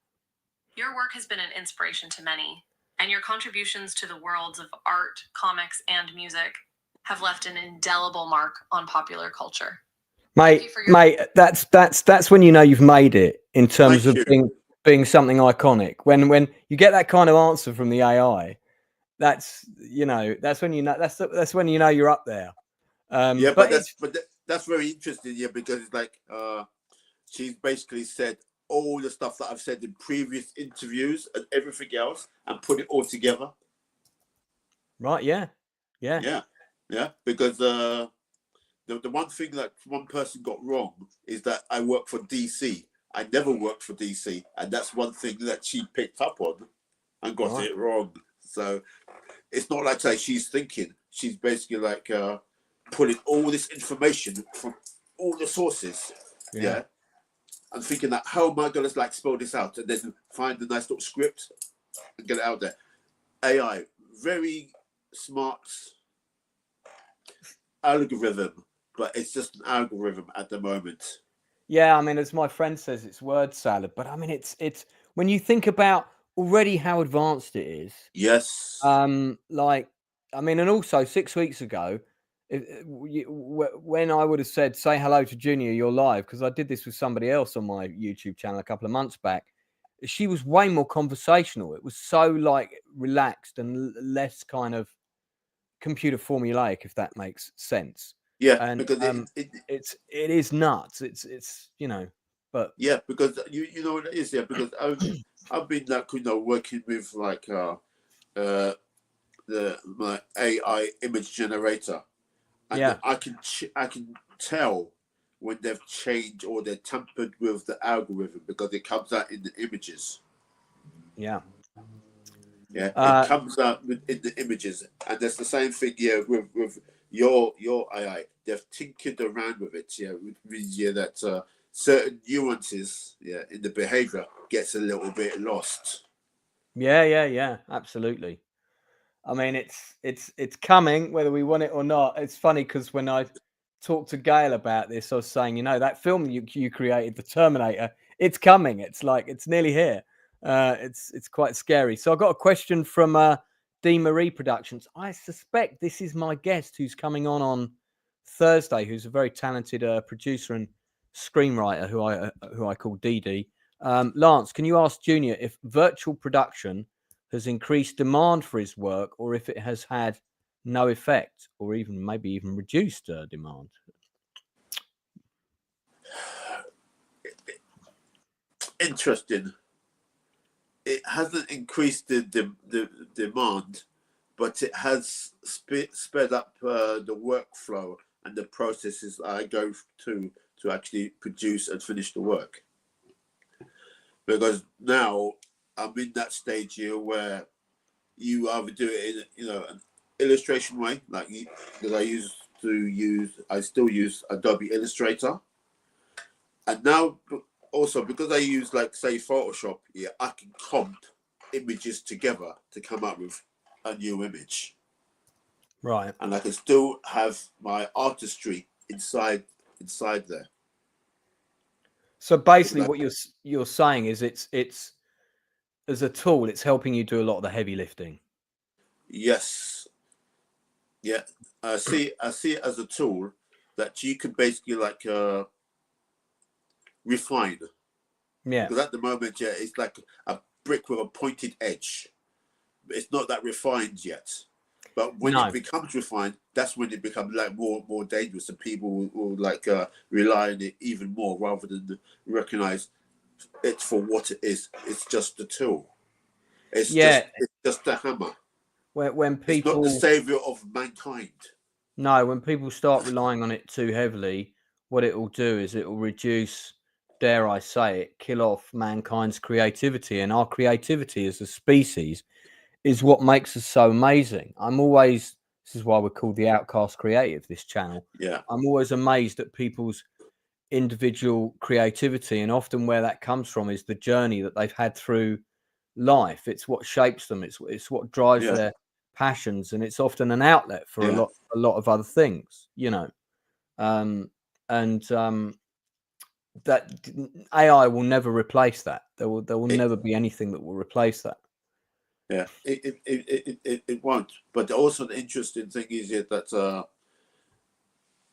Your work has been an inspiration to many, and your contributions to the worlds of art, comics, and music have left an indelible mark on popular culture. Mate, that's when you know you've made it in terms of being something iconic. When you get that kind of answer from the AI, that's when you know that's when you know you're up there. But that's very interesting, because it's like she's basically said all the stuff that I've said in previous interviews and everything else, and put it all together. Right? Yeah. Because the one thing that one person got wrong is that I work for DC. I never worked for DC, and that's one thing that she picked up on and got it wrong. So it's not like she's thinking. She's basically like pulling all this information from all the sources. Yeah. And thinking that, how am I going to spell this out, and then find a nice little script and get it out there. AI, very smart algorithm, but it's just an algorithm at the moment. Yeah, I mean, as my friend says, it's word salad. But I mean, it's when you think about already how advanced it is. Yes. And also 6 weeks ago, when I would have said, say hello to Junior, you're live, because I did this with somebody else on my YouTube channel a couple of months back. She was way more conversational. It was so relaxed and less kind of computer formulaic, if that makes sense. Yeah, and because it is nuts. It's but yeah, because you know what it is. Yeah, because I've been working with my AI image generator, and I can tell when they've changed or they're tampered with the algorithm, because it comes out in the images. It comes out in the images, and that's the same thing with your AI. They've tinkered around with it, which means that certain nuances in the behavior gets a little bit lost. Yeah, absolutely. I mean, it's coming whether we want it or not. It's funny because when I talked to Gail about this, I was saying, that film you created, The Terminator, it's coming. It's nearly here. It's quite scary. So I got a question from Dee Marie Productions. I suspect this is my guest who's coming on Thursday, who's a very talented producer and screenwriter who I call Dee. Lance, can you ask Junior if virtual production has increased demand for his work, or if it has had no effect, or maybe even reduced demand? Interesting. It hasn't increased the demand, but it has sped up the workflow and the processes I go to actually produce and finish the work. Because now I'm in that stage here where you either do it in an illustration way, because I still use Adobe Illustrator, and now also because I use like say Photoshop, yeah, I can comp images together to come up with a new image, Right. and I can still have my artistry inside there. So basically, what you're saying is it's as a tool, it's helping you do a lot of the heavy lifting. Yes. Yeah. I see it as a tool that you can basically like refine. Yeah. Because at the moment, yeah, it's like a brick with a pointed edge. It's not that refined yet. But when it becomes refined, that's when it becomes like more dangerous, and people will like rely on it even more rather than recognize it for what it is. It's just a tool. It's just a hammer. When people, it's not the savior of mankind. No, when people start relying on it too heavily, what it will do is it will reduce, dare I say it, kill off mankind's creativity. And our creativity as a species is what makes us so amazing. This is why we're called the Outcast Creative, this channel. Yeah. I'm always amazed at people's individual creativity, and often where that comes from is the journey that they've had through life. It's what shapes them. It's what drives their passions, and it's often an outlet for a lot of other things, you know. That AI will never replace that. There will never be anything that will replace that. Yeah, it won't. But also the interesting thing is that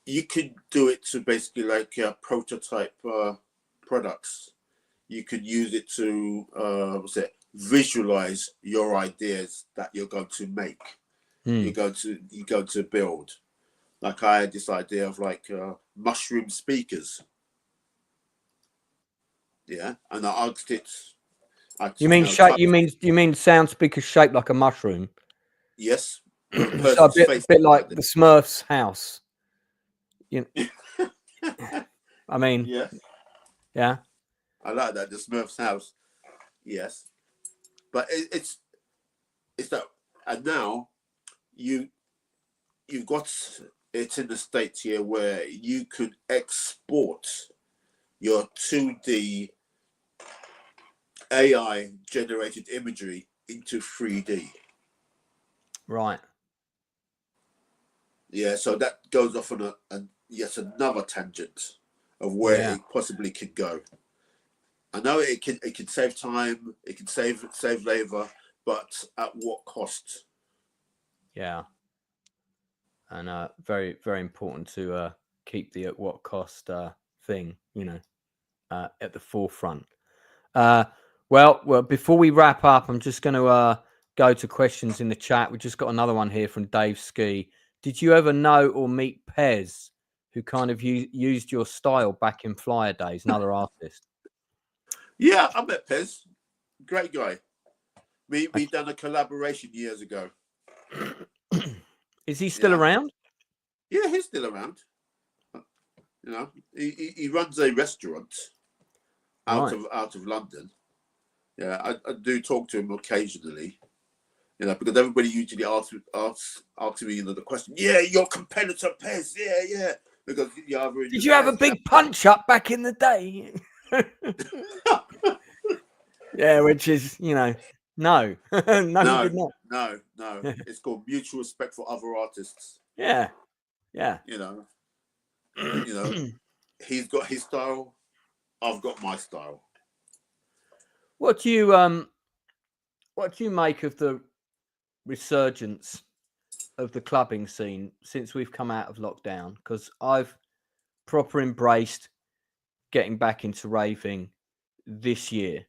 you can do it to basically like prototype products. You could use it to visualize your ideas that you're going to make. You're going to build. Like I had this idea of like mushroom speakers. Yeah, and I asked it. You mean sound speakers shaped like a mushroom? Yes. So a bit like the Smurfs' house. You know, I mean, yeah. I like that, the Smurfs' house. Yes, but it's that, and now you've got it in the States here where you could export your 2D AI generated imagery into 3D. Right. Yeah, so that goes off on yet another tangent of where it possibly could go. I know it can save time, it can save labor, but at what cost? Yeah. And very, very important to keep the at what cost thing, you know, at the forefront. Well, before we wrap up, I'm just going to go to questions in the chat. We just got another one here from Dave Ski. Did you ever know or meet Pez, who kind of used your style back in Flyer days? Another artist. Yeah, I met Pez. Great guy. We done a collaboration years ago. Is he still around? Yeah, he's still around. You know, he runs a restaurant out of London. Yeah, I do talk to him occasionally. You know, because everybody usually asks me, you know, the question. Yeah, your competitor Pez. Yeah. Because did you have a big punch up back in the day? Yeah, which is, you know, no, you did not. No. It's called mutual respect for other artists. Yeah. You know, he's got his style. I've got my style. What do you make of the resurgence of the clubbing scene since we've come out of lockdown? Because I've proper embraced getting back into raving this year.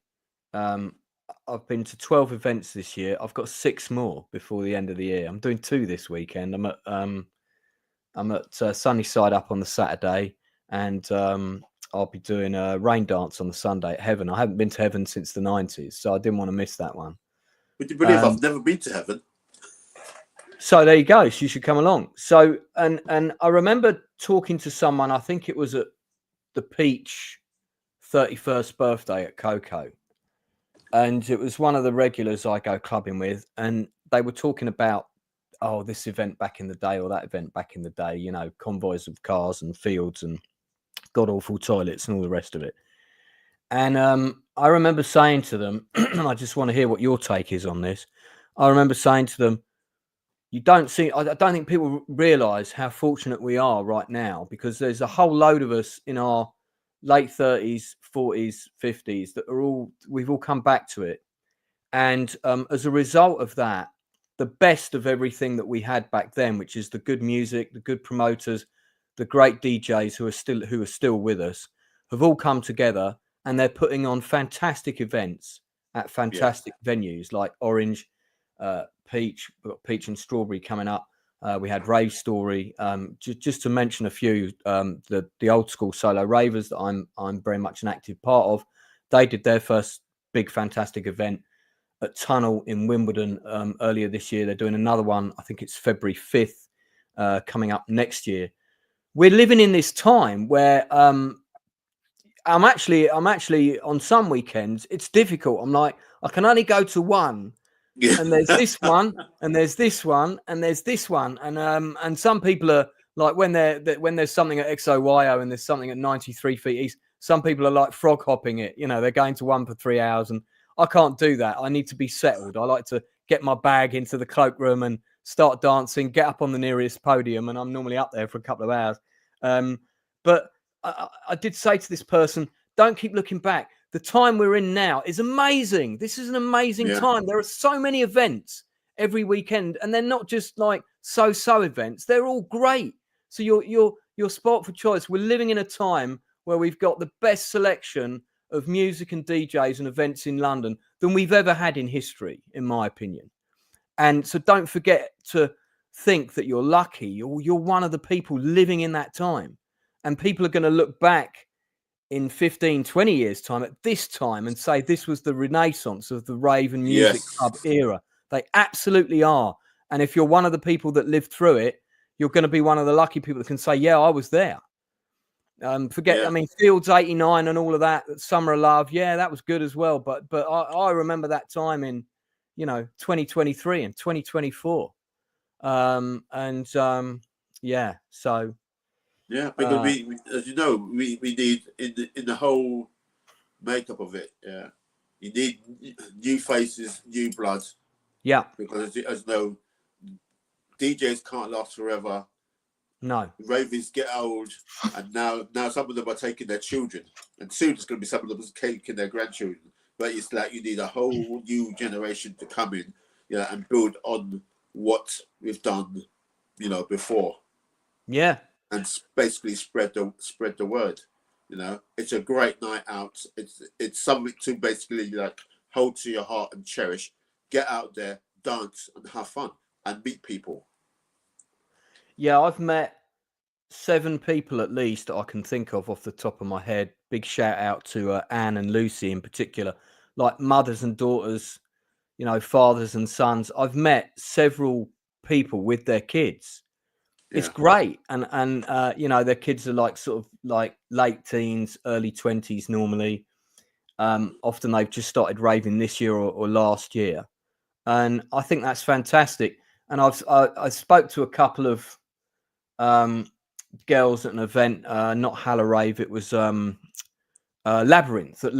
I've been to 12 events this year. I've got 6 more before the end of the year. I'm doing 2 this weekend. I'm at Sunnyside Up on the Saturday, and I'll be doing a rain dance on the Sunday at Heaven. I haven't been to Heaven since the 90s, so I didn't want to miss that one. Would you believe I've never been to Heaven? So there you go. So you should come along. So and I remember talking to someone. I think it was at the Peach 31st birthday at Coco, and it was one of the regulars I go clubbing with, and they were talking about, oh, this event back in the day or that event back in the day, you know, convoys of cars and fields and god awful toilets and all the rest of it. And I remember saying to them, and I just want to hear what your take is on this. I remember saying to them, I don't think people realize how fortunate we are right now, because there's a whole load of us in our late 30s, 40s, 50s that we've all come back to it. And as a result of that, the best of everything that we had back then, which is the good music, the good promoters, the great DJs who are still with us, have all come together, and they're putting on fantastic events at fantastic venues like Orange, Peach. We've got Peach and Strawberry coming up. We had Rave Story. Just to mention a few, the old school solo ravers that I'm very much an active part of. They did their first big fantastic event at Tunnel in Wimbledon earlier this year. They're doing another one. I think it's February 5th coming up next year. We're living in this time where I'm actually on some weekends, it's difficult. I'm like, I can only go to one. And there's this one, and there's this one, and there's this one, and some people are like, when there's something at XOYO and there's something at 93 Feet East, some people are like frog hopping it. They're going to one for 3 hours, and I can't do that. I need to be settled. I like to get my bag into the cloakroom and start dancing, get up on the nearest podium, and I'm normally up there for a couple of hours. But I did say to this person, don't keep looking back. The time we're in now is amazing. This is an amazing time. There are so many events every weekend, and they're not just like so-so events. They're all great. So your spot for choice. We're living in a time where we've got the best selection of music and DJs and events in London than we've ever had in history, in my opinion. And so don't forget to think that you're lucky. You're one of the people living in that time. And people are going to look back in 15, 20 years' time at this time and say this was the renaissance of the rave and music club era. They absolutely are. And if you're one of the people that lived through it, you're going to be one of the lucky people that can say, yeah, I was there. I mean, Fields 89 and all of that, Summer of Love, yeah, that was good as well. But I remember that time in, 2023 and 2024. So... Yeah, because we, as you know, we need in the whole makeup of it. Yeah, you need new faces, new blood. Yeah, because as you know, DJs can't last forever. No, Ravies get old, and now some of them are taking their children, and soon it's going to be some of them taking their grandchildren. But it's like you need a whole new generation to come in, and build on what we've done, before. Yeah. And basically spread the word. It's a great night out. It's something to basically like hold to your heart and cherish. Get out there, dance, and have fun, and meet people. Yeah, I've met 7 people at least that I can think of off the top of my head. Big shout out to Anne and Lucy in particular, like mothers and daughters, fathers and sons. I've met several people with their kids. It's great. And their kids are like sort of like late teens, early 20s normally. Often they've just started raving this year or last year. And I think that's fantastic. And I spoke to a couple of girls at an event, not Halla Rave, it was Labyrinth, when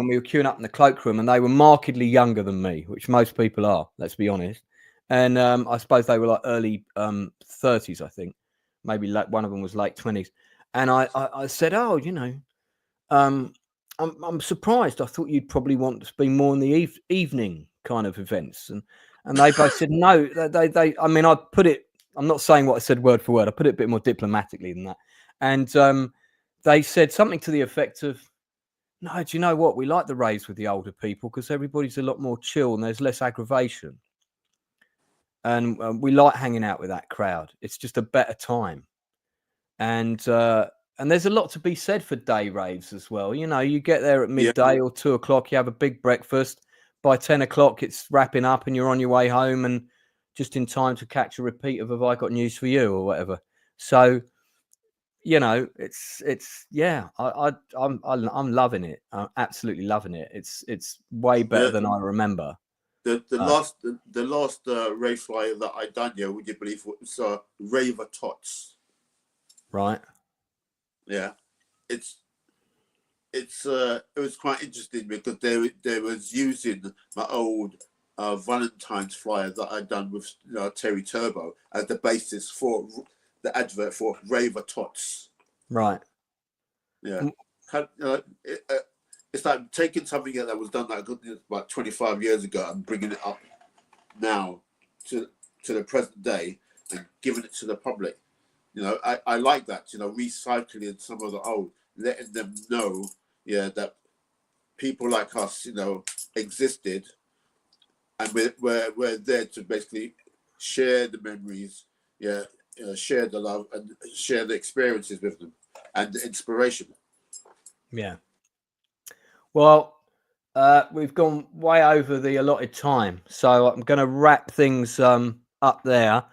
we were queuing up in the cloakroom, and they were markedly younger than me, which most people are, let's be honest. And I suppose they were like early 30s, I think. Maybe like one of them was late 20s. And I said, I'm surprised. I thought you'd probably want to be more in the evening kind of events. And they both said, no, I mean, I put it, I'm not saying what I said word for word. I put it a bit more diplomatically than that. And they said something to the effect of, no, do you know what? We like the raves with the older people because everybody's a lot more chill and there's less aggravation. And we like hanging out with that crowd. It's just a better time. And there's a lot to be said for day raves as well. You get there at midday or 2 o'clock, you have a big breakfast. By 10 o'clock, it's wrapping up and you're on your way home and just in time to catch a repeat of Have I Got News for You or whatever. So, I'm loving it. I'm absolutely loving it. It's way better than I remember. The last rave flyer that I done, would you believe, was Raver Tots. Right. Yeah, it's it was quite interesting because they was using my old Valentine's flyer that I'd done with Terry Turbo as the basis for the advert for Rave Tots. Right. Yeah. It's like taking something that was done like about 25 years ago and bringing it up now to the present day and giving it to the public. I like that, recycling some of the old, letting them know, that people like us, existed, and we're there to basically share the memories, share the love and share the experiences with them and the inspiration. Yeah. Well, we've gone way over the allotted time, so I'm going to wrap things up there.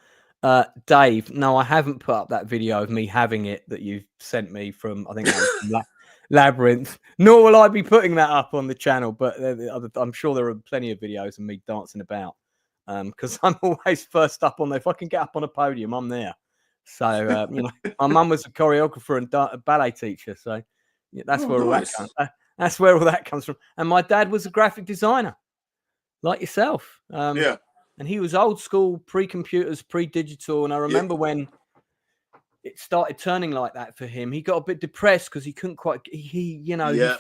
Dave, no, I haven't put up that video of me having it that you sent me from, I think that was from Labyrinth, nor will I be putting that up on the channel, but I'm sure there are plenty of videos of me dancing about, because I'm always first up on there. If I can get up on a podium, I'm there. So, my mum was a choreographer and a ballet teacher, so that's where all that comes. That's where all that comes from. And my dad was a graphic designer, like yourself. And he was old school, pre-computers, pre-digital. And I remember when it started turning like that for him, he got a bit depressed because he couldn't quite. He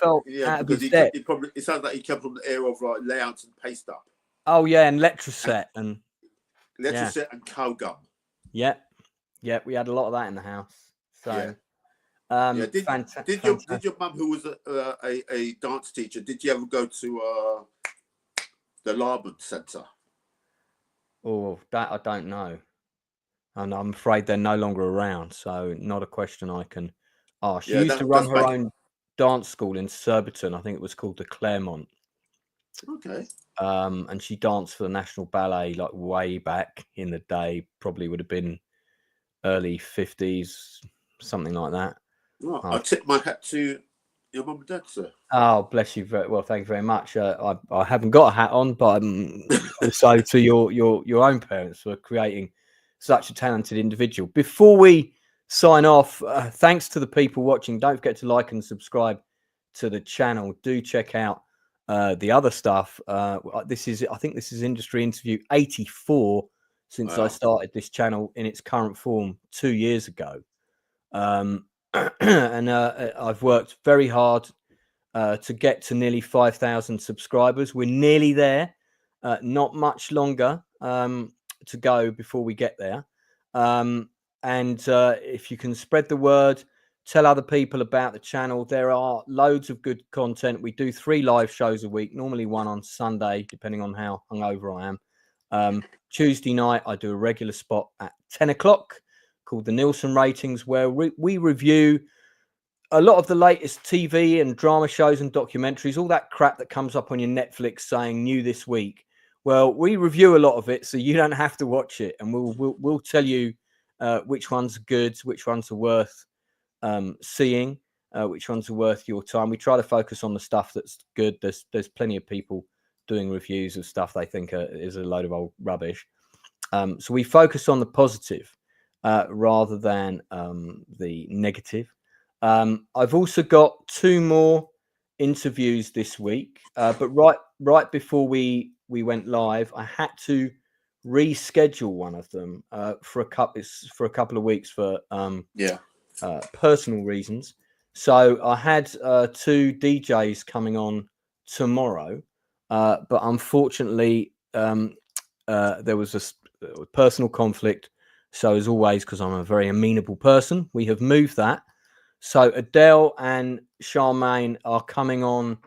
felt out of his depth. It sounds like he came from the era of like layouts and paste up. Oh yeah, and Letraset and cow gum. Yeah, we had a lot of that in the house. So. Did your mum, who was a dance teacher, did you ever go to the Larman Centre? Oh, that I don't know, and I'm afraid they're no longer around, so not a question I can ask. She used to run her own dance school in Surbiton. I think it was called the Claremont. Okay. And she danced for the National Ballet like way back in the day. Probably would have been early 50s, something like that. Well, I tip my hat to your mum and dad, sir. Oh, bless you. Well, thank you very much. I haven't got a hat on, but also to your own parents for creating such a talented individual. Before we sign off, thanks to the people watching. Don't forget to like and subscribe to the channel. Do check out the other stuff. I think this is Industry Interview 84 since I started this channel in its current form 2 years ago. And I've worked very hard to get to nearly 5,000 subscribers. We're nearly there. Not much longer to go before we get there. And if you can spread the word, tell other people about the channel. There are loads of good content. We do 3 live shows a week, normally one on Sunday, depending on how hungover I am. Tuesday night, I do a regular spot at 10 o'clock called the Nielsen Ratings, where we review a lot of the latest TV and drama shows and documentaries, all that crap that comes up on your Netflix saying new this week. Well, we review a lot of it, so you don't have to watch it, and we'll tell you which ones are good, which ones are worth seeing, which ones are worth your time. We try to focus on the stuff that's good. There's plenty of people doing reviews of stuff they think is a load of old rubbish. So we focus on the positive rather than the negative. I've also got 2 more interviews this week, but right before we went live, I had to reschedule one of them for a couple of weeks for personal reasons. So I had 2 DJs coming on tomorrow, but unfortunately there was a personal conflict. So as always, because I'm a very amenable person, we have moved that. So Adele and Charmaine are coming on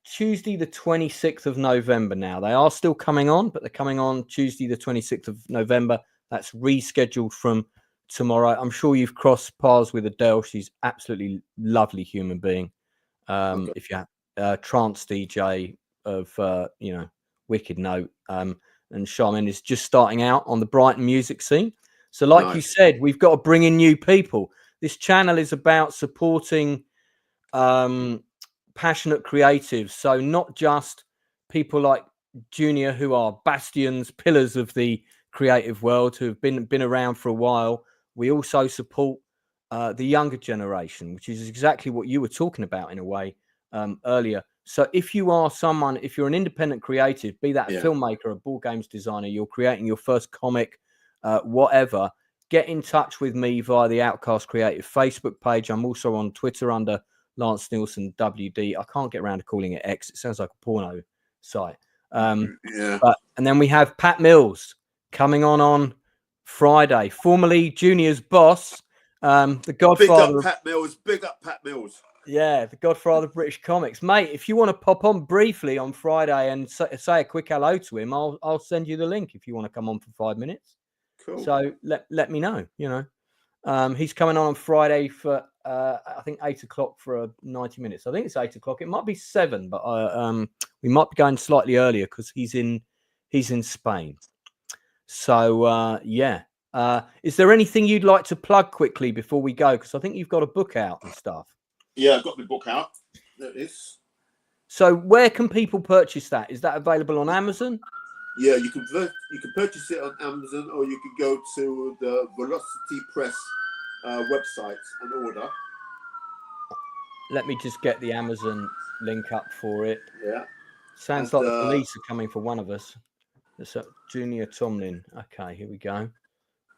Tuesday the 26th of November now. They are still coming on, but they're coming on Tuesday the 26th of November. That's rescheduled from tomorrow. I'm sure you've crossed paths with Adele. She's absolutely lovely human being. If you have trance DJ of wicked note, and Sharon is just starting out on the Brighton music scene. So like you said, we've got to bring in new people. This channel is about supporting passionate creatives. So not just people like Junior, who are bastions, pillars of the creative world, who have been around for a while. We also support the younger generation, which is exactly what you were talking about in a way earlier. So if you are someone, if you're an independent creative, be that a filmmaker, a board games designer, you're creating your first comic, whatever, get in touch with me via the Outcast Creative Facebook page. I'm also on Twitter under Lance Nielsen WD. I can't get around to calling it X. It sounds like a porno site. And then we have Pat Mills coming on Friday, formerly Junior's boss, the godfather. Big up Pat Mills. Big up Pat Mills. Yeah, the godfather of British comics, mate. If you want to pop on briefly on Friday and say a quick hello to him, I'll send you the link if you want to come on for 5 minutes. Cool. So let me know. You know, he's coming on Friday for I think 8 o'clock for 90 minutes. I think it's 8 o'clock. It might be 7, but we might be going slightly earlier because he's in Spain. So yeah. Is there anything you'd like to plug quickly before we go? Because I think you've got a book out and stuff. Yeah, I've got my book out. There it is. So where can people purchase that? Is that available on Amazon? Yeah, you can purchase it on Amazon, or you can go to the Velocity Press website and order. Let me just get the Amazon link up for it. Yeah. Sounds like the police are coming for one of us. It's Junior Tomlin. Okay, here we go.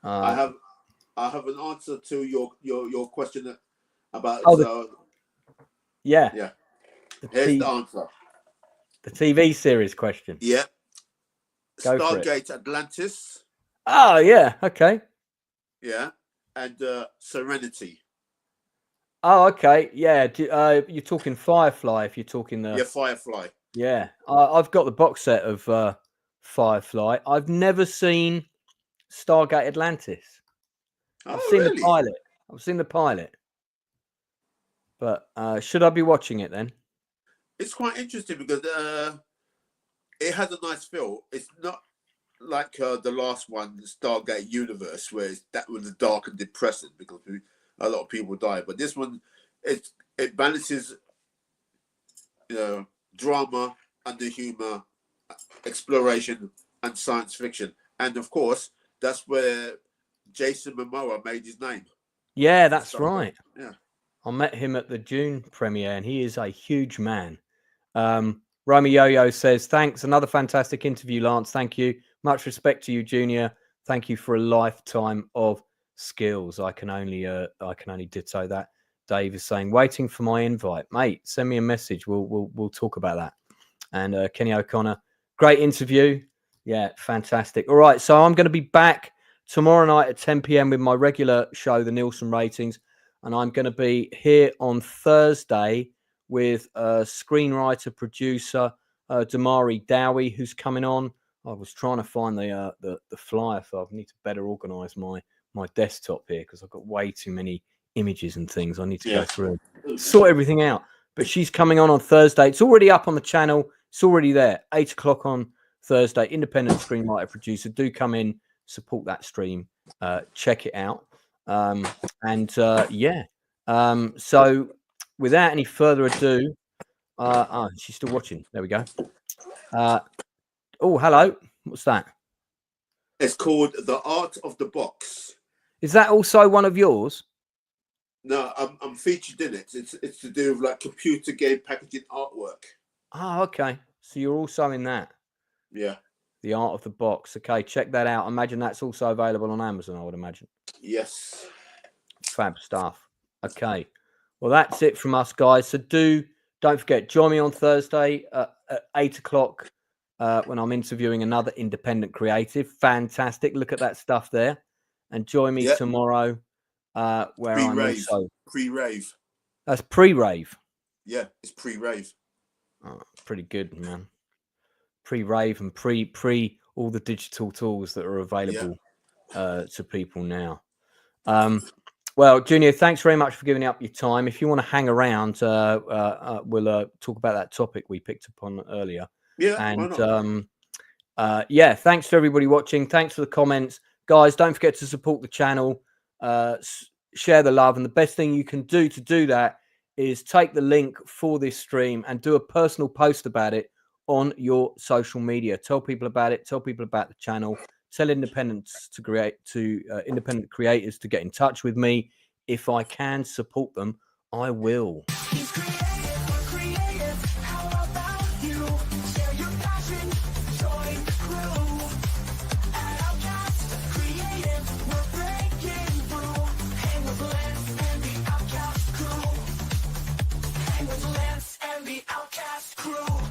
I have an answer to your question about. Yeah. Here's the answer. The TV series question. Yeah. Go Stargate Atlantis. Oh yeah. Okay. Yeah, and Serenity. Oh okay. Yeah. You're talking Firefly. If you're talking the Firefly. Yeah. I've got the box set of Firefly. I've never seen Stargate Atlantis. I've seen the pilot. I've seen the pilot. But should I be watching it then? It's quite interesting because it has a nice feel. It's not like the last one, Stargate Universe, where that was dark and depressing because a lot of people died. But this one, it balances, drama and the humor, exploration and science fiction, and of course that's where Jason Momoa made his name. Yeah, that's right. Yeah. I met him at the June premiere, and he is a huge man. Romy Yo-Yo says, thanks. Another fantastic interview, Lance. Thank you. Much respect to you, Junior. Thank you for a lifetime of skills. I can only ditto that. Dave is saying, waiting for my invite. Mate, send me a message. We'll talk about that. And Kenny O'Connor, great interview. Yeah, fantastic. All right, so I'm going to be back tomorrow night at 10 p.m. with my regular show, the Nielsen Ratings. And I'm going to be here on Thursday with a screenwriter, producer, Damari Dowie, who's coming on. I was trying to find the flyer, so I need to better organise my desktop here because I've got way too many images and things I need to go through and sort everything out. But she's coming on Thursday. It's already up on the channel. It's already there. 8 o'clock on Thursday. Independent screenwriter, producer. Do come in, support that stream. Check it out. So without any further ado, she's still watching. There we go. Oh, hello. What's that? It's called The Art of the Box. Is that also one of yours? No, I'm featured in it. It's to do with like computer game packaging artwork. Oh, okay. So you're also in that. Yeah. The Art of the Box. Okay, check that out. Imagine that's also available on Amazon, I would imagine. Yes. Fab stuff. Okay. Well, that's it from us, guys. So don't forget, join me on Thursday at 8 o'clock when I'm interviewing another independent creative. Fantastic. Look at that stuff there. And join me tomorrow where I'm also... Pre-rave. That's pre-rave. Yeah, it's pre-rave. Oh, pretty good, man. Pre-rave and pre all the digital tools that are available to people now. Well, Junior, thanks very much for giving up your time. If you want to hang around, we'll talk about that topic we picked up on earlier. Yeah, and thanks to everybody watching. Thanks for the comments, guys. Don't forget to support the channel, share the love, and the best thing you can do to do that is take the link for this stream and do a personal post about it on your social media. Tell people about it. Tell people about the channel. Tell independent creators to get in touch with me if I can support them, I will. He's creative, we're creative. How about you? Share your passion, join the crew. At Outcast Creative, we're breaking through. Hang with Lance and the Outcast crew. Hang with Lance and the Outcast crew.